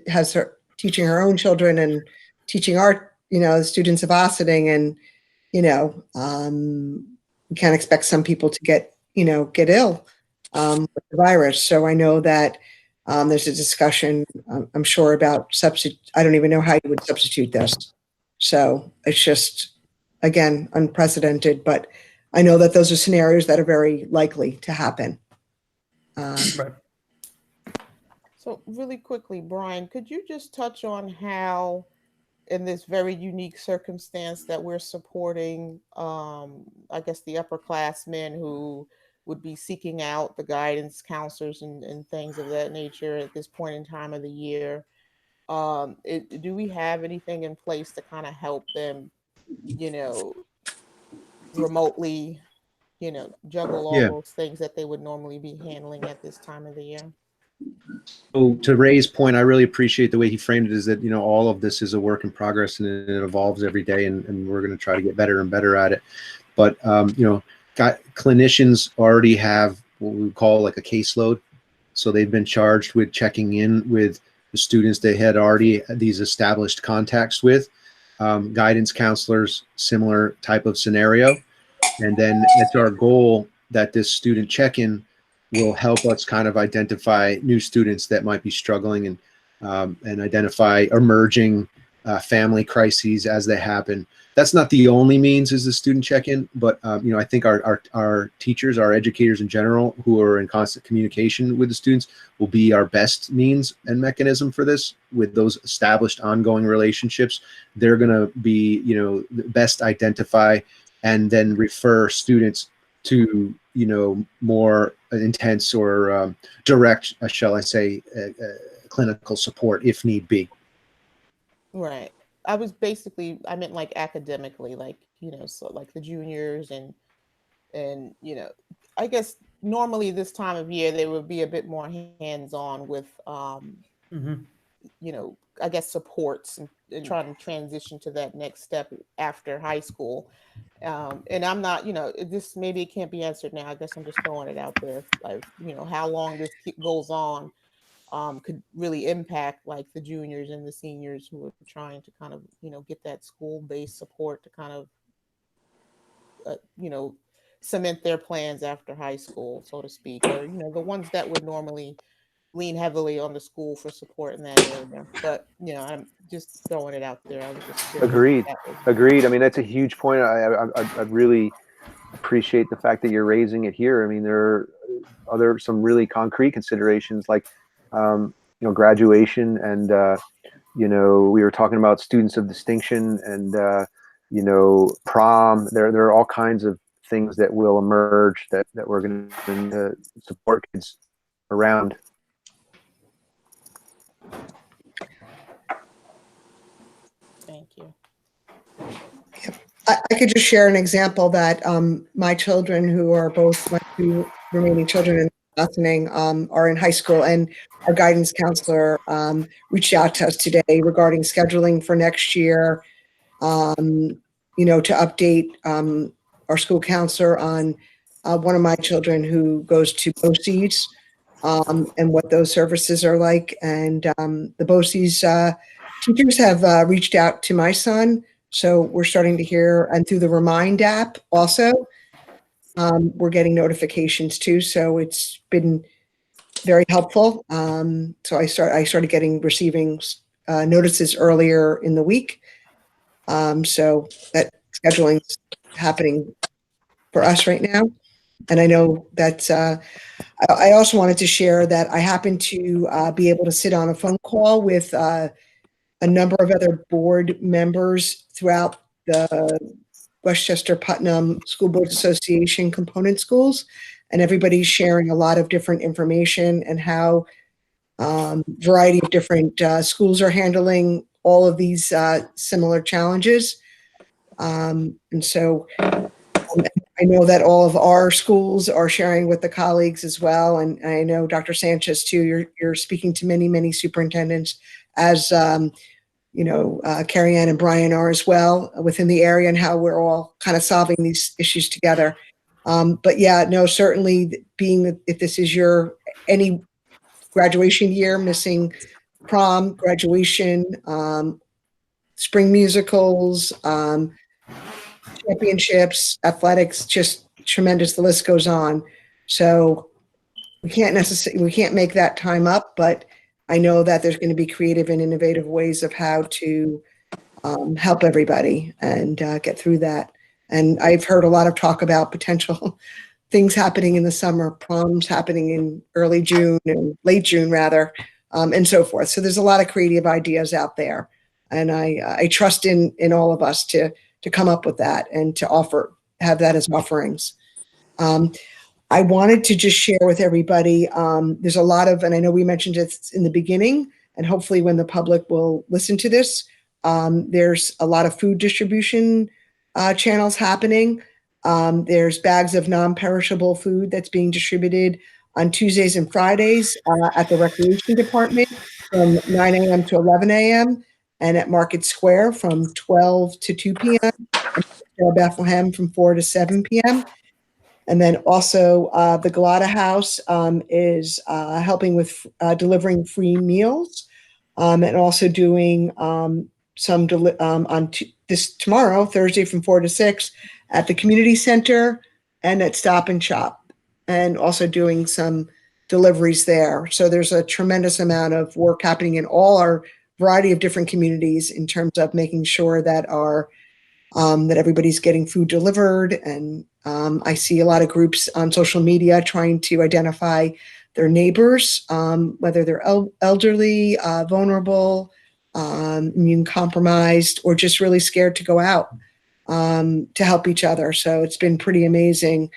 has teaching her own children and teaching our the students of Ossining, and we can't expect some people to get ill with the virus. So I know that there's a discussion, I'm sure, about I don't even know how you would substitute this. So it's just, again, unprecedented, but I know that those are scenarios that are very likely to happen. Right. So really quickly, Brian, could you just touch on how, in this very unique circumstance that we're supporting, I guess, the upperclassmen who would be seeking out the guidance counselors and things of that nature at this point in time of the year? Do we have anything in place to kind of help them, remotely, juggle all those things that they would normally be handling at this time of the year? So to Ray's point, I really appreciate the way he framed it, is that, all of this is a work in progress and it evolves every day, and we're going to try to get better and better at it. But, clinicians already have what we call like a caseload. So they've been charged with checking in with the students they had already these established contacts with. Guidance counselors, similar type of scenario. And then it's our goal that this student check-in will help us kind of identify new students that might be struggling and identify emerging family crises as they happen. That's not the only means is the student check-in, but I think our teachers, our educators in general, who are in constant communication with the students, will be our best means and mechanism for this. With those established ongoing relationships, they're going to be, best identify and then refer students to, more intense or direct, shall I say, clinical support if need be. Right. I meant like academically, like, so like the juniors and, I guess normally this time of year, they would be a bit more hands-on with, I guess supports and trying to transition to that next step after high school. And I'm not, this maybe it can't be answered now. I guess I'm just throwing it out there. Like, how long this goes on could really impact like the juniors and the seniors who are trying to kind of, get that school-based support to kind of, cement their plans after high school, so to speak, or, the ones that would normally lean heavily on the school for support in that area. But, I'm just throwing it out there. I was just curious. Agreed. I mean, that's a huge point. I really appreciate the fact that you're raising it here. I mean, there are some really concrete considerations like, graduation and, we were talking about students of distinction and, prom. There are all kinds of things that will emerge that we're going to support kids around. Thank you. I could just share an example that my children, who are both my two remaining children in listening, are in high school, and our guidance counselor reached out to us today regarding scheduling for next year, to update our school counselor on one of my children who goes to BOCES and what those services are like. And the BOCES teachers have reached out to my son. So we're starting to hear, and through the Remind app also, we're getting notifications too. So it's been very helpful. So I started receiving notices earlier in the week. So that scheduling is happening for us right now. And I know that I also wanted to share that I happened to be able to sit on a phone call with a number of other board members throughout the Westchester Putnam School Boards Association component schools, and everybody's sharing a lot of different information and how variety of different schools are handling all of these similar challenges. And so I know that all of our schools are sharing with the colleagues as well. And I know Dr. Sanchez too, you're speaking to many, many superintendents as Carrie Ann and Brian are as well within the area, and how we're all kind of solving these issues together. But yeah, no, certainly if this is any graduation year, missing prom, graduation, spring musicals, championships, athletics, just tremendous. The list goes on. So we can't make that time up, but I know that there's going to be creative and innovative ways of how to help everybody and get through that. And I've heard a lot of talk about potential things happening in the summer, proms happening in early June and late June rather, and so forth. So there's a lot of creative ideas out there. And I trust in all of us to come up with that and to have that as offerings. I wanted to just share with everybody, there's a lot of, and I know we mentioned it in the beginning, and hopefully when the public will listen to this, there's a lot of food distribution channels happening. There's bags of non-perishable food that's being distributed on Tuesdays and Fridays at the Recreation Department from 9 a.m. to 11 a.m. and at Market Square from 12 to 2 p.m. and Bethlehem from 4 to 7 p.m. And then also the Galata House is helping with delivering free meals and also doing some tomorrow, Thursday from 4 to 6 at the community center and at Stop and Shop, and also doing some deliveries there. So there's a tremendous amount of work happening in all our variety of different communities in terms of making sure that that everybody's getting food delivered. And I see a lot of groups on social media trying to identify their neighbors, whether they're elderly, vulnerable, immune compromised, or just really scared to go out to help each other. So it's been pretty amazing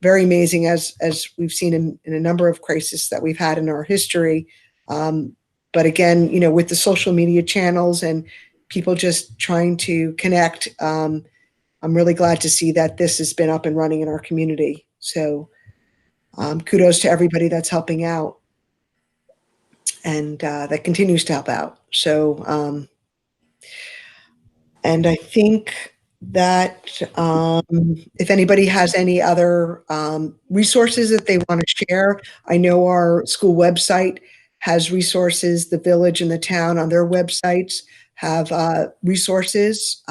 very amazing, as we've seen in a number of crises that we've had in our history. But again, with the social media channels and people just trying to connect, I'm really glad to see that this has been up and running in our community. So kudos to everybody that's helping out and that continues to help out. So, and I think that if anybody has any other resources that they want to share, I know our school website has resources. The village and the town on their websites have resources,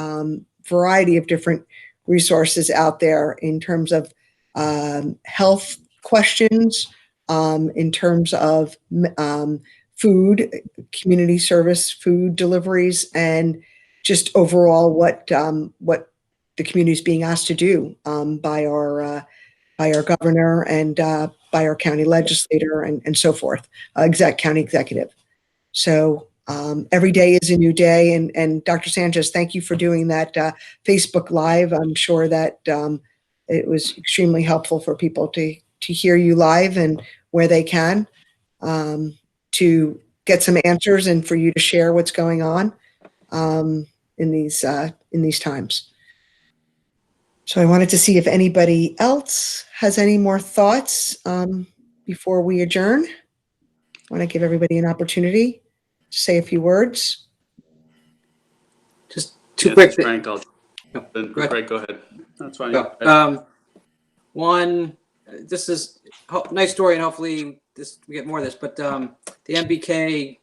variety of different resources out there in terms of health questions, in terms of food, community service, food deliveries, and just overall what the community is being asked to do by our governor and by our county legislator and so forth, county executive. So every day is a new day. And Dr. Sanchez, thank you for doing that Facebook Live. I'm sure that it was extremely helpful for people to hear you live and where they can to get some answers and for you to share what's going on in these times. So I wanted to see if anybody else has any more thoughts before we adjourn. I want to give everybody an opportunity to say a few words. Just two quick things. Frank, I'll Greg, go ahead. That's fine. One, this is a nice story, and hopefully we get more of this, but the MBK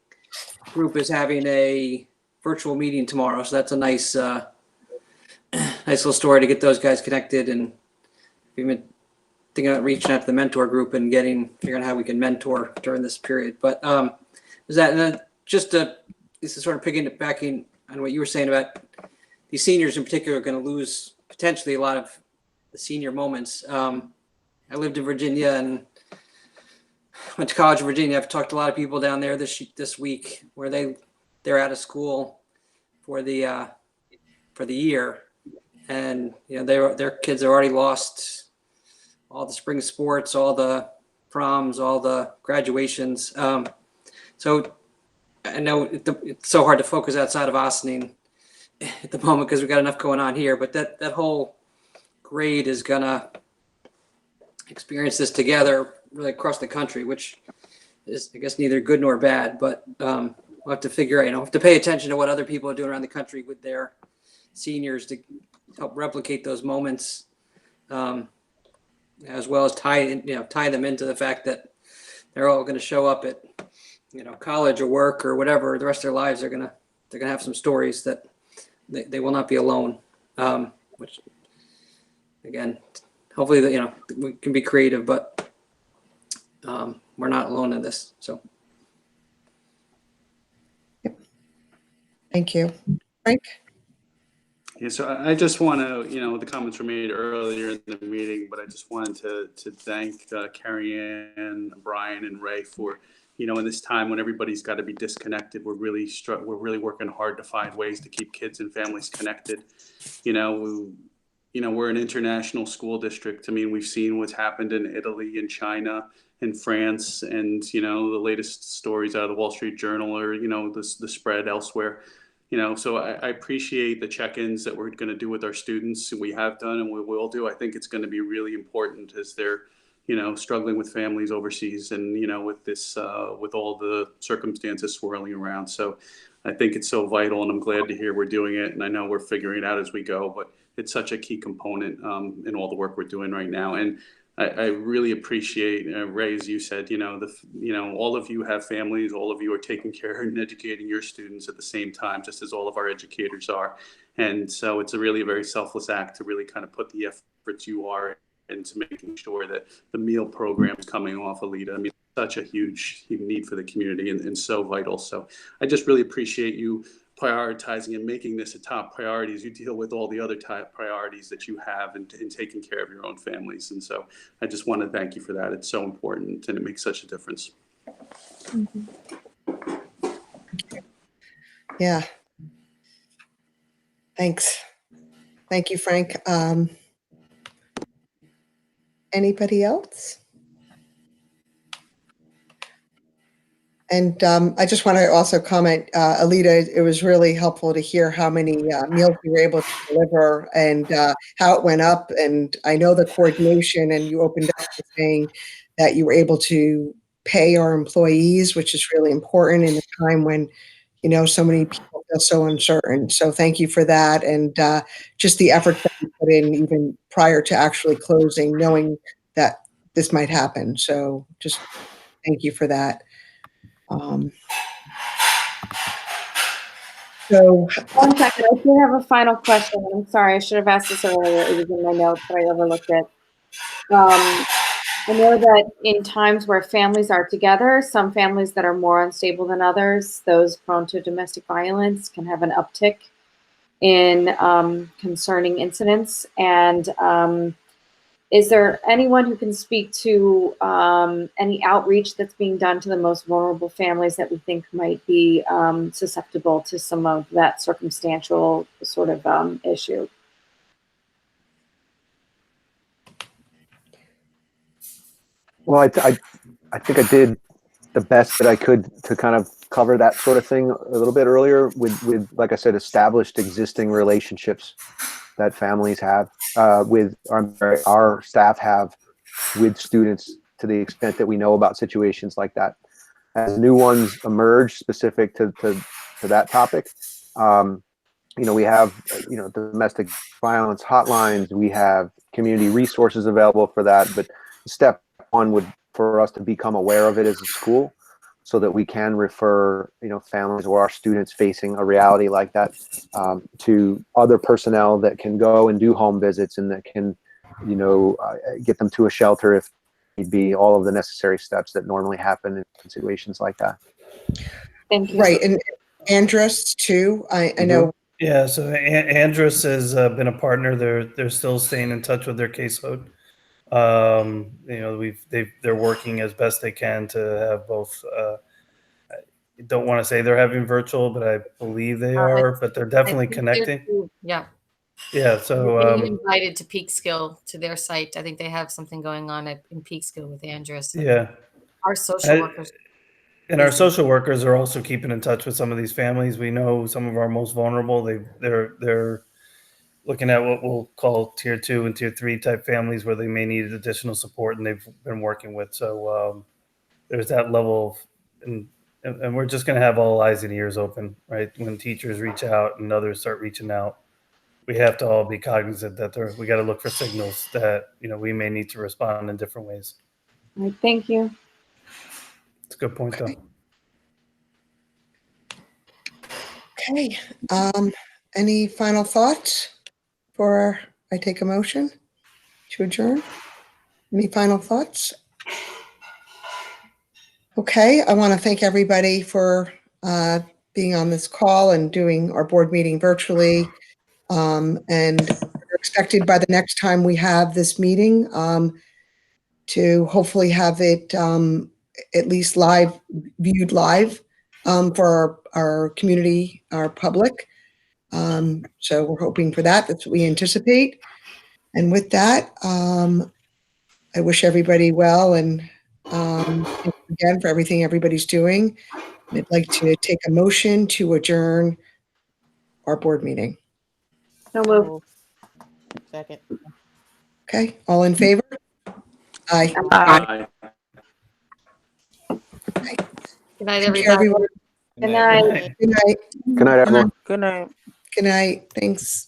group is having a virtual meeting tomorrow, so that's a nice little story to get those guys connected. And we've been thinking about reaching out to the mentor group and figuring out how we can mentor during this period. But is that, and then just this is sort of piggybacking on what you were saying about these seniors in particular are going to lose potentially a lot of the senior moments. I lived in Virginia and went to college in Virginia. I've talked to a lot of people down there this week where they're out of school for the year, and their kids have already lost all the spring sports, all the proms, all the graduations. So I know it's so hard to focus outside of Ossining at the moment because we've got enough going on here, but that whole grade is gonna experience this together really across the country, which is, I guess, neither good nor bad, but we'll have to figure out, have to pay attention to what other people are doing around the country with their seniors to help replicate those moments, as well as tie them into the fact that they're all going to show up at, college or work or whatever the rest of their lives. They're gonna have some stories that they will not be alone. Which, again, hopefully we can be creative, but we're not alone in this. So, thank you, Frank. Yeah, so I just want to, the comments were made earlier in the meeting, but I just wanted to thank Carrie Ann, Brian, and Ray for, in this time when everybody's got to be disconnected, we're really working hard to find ways to keep kids and families connected. We're an international school district. I mean, we've seen what's happened in Italy and China and France, and the latest stories out of the Wall Street Journal, or the spread elsewhere. So I appreciate the check-ins that we're going to do with our students, and we have done, and we will do. I think it's going to be really important as they're, struggling with families overseas, and with this, with all the circumstances swirling around. So I think it's so vital, and I'm glad to hear we're doing it. And I know we're figuring it out as we go, but it's such a key component in all the work we're doing right now. And I really appreciate, Ray, as you said, all of you have families, all of you are taking care and educating your students at the same time, just as all of our educators are. And so it's really a very selfless act to really kind of put the efforts you are into making sure that the meal program is coming off Alita. I mean, such a huge need for the community and so vital. So I just really appreciate you prioritizing and making this a top priority as you deal with all the other top priorities that you have in taking care of your own families. And so I just want to thank you for that. It's so important, and it makes such a difference. Yeah. Thanks. Thank you, Frank. Anybody else? And I just want to also comment, Alita, it was really helpful to hear how many meals you were able to deliver and how it went up. And I know the coordination, and you opened up to saying that you were able to pay our employees, which is really important in a time when, you know, so many people feel so uncertain. So thank you for that. And just the effort that you put in even prior to actually closing, knowing that this might happen. So just thank you for that. So 1 second, I do have a final question. I'm sorry, I should have asked this earlier. It was in my notes, but I overlooked it. I know that in times where families are together, some families that are more unstable than others, those prone to domestic violence, can have an uptick in concerning incidents. And is there anyone who can speak to any outreach that's being done to the most vulnerable families that we think might be susceptible to some of that circumstantial sort of issue? Well, I think I did the best that I could to kind of cover that sort of thing a little bit earlier with like I said, established existing relationships that families have with our staff have with students, to the extent that we know about situations like that. As new ones emerge specific to that topic, you know, we have, you know, domestic violence hotlines, we have community resources available for that. But step one would for us to become aware of it as a school, so that we can refer, you know, families or our students facing a reality like that to other personnel that can go and do home visits and that can, you know, get them to a shelter if need be, all of the necessary steps that normally happen in situations like that. Thank you. right, and Andrus too. I know. Yeah, so Andrus has been a partner. They're still staying in touch with their caseload. You know, they're working as best they can to have both. I don't want to say they're having virtual, but I believe they are. But they're definitely connecting. Yeah. Yeah. So They're being invited to Peekskill, to their site. I think they have something going on in Peekskill with Andrus. Yeah. Our social workers. And our social workers are also keeping in touch with some of these families. We know some of our most vulnerable. They're looking at what we'll call tier 2 and tier 3 type families where they may need additional support, and they've been working with. So there's that level of, and we're just going to have all eyes and ears open, right? When teachers reach out and others start reaching out, we have to all be cognizant that we got to look for signals that, you know, we may need to respond in different ways. All right, thank you. It's a good point, though. Okay. Any final thoughts before I take a motion to adjourn? Any final thoughts? Okay, I want to thank everybody for being on this call and doing our board meeting virtually. And we're expected by the next time we have this meeting to hopefully have it at least viewed live for our community, our public. So we're hoping for that. That's what we anticipate. And with that, I wish everybody well, and thank you again for everything everybody's doing. I'd like to take a motion to adjourn our board meeting. So moved. Second. Okay, all in favor? Aye. Aye. Good night, Thank you, everybody. everyone. Good night. Good night. Good night, everyone. Good night. Good night. Thanks.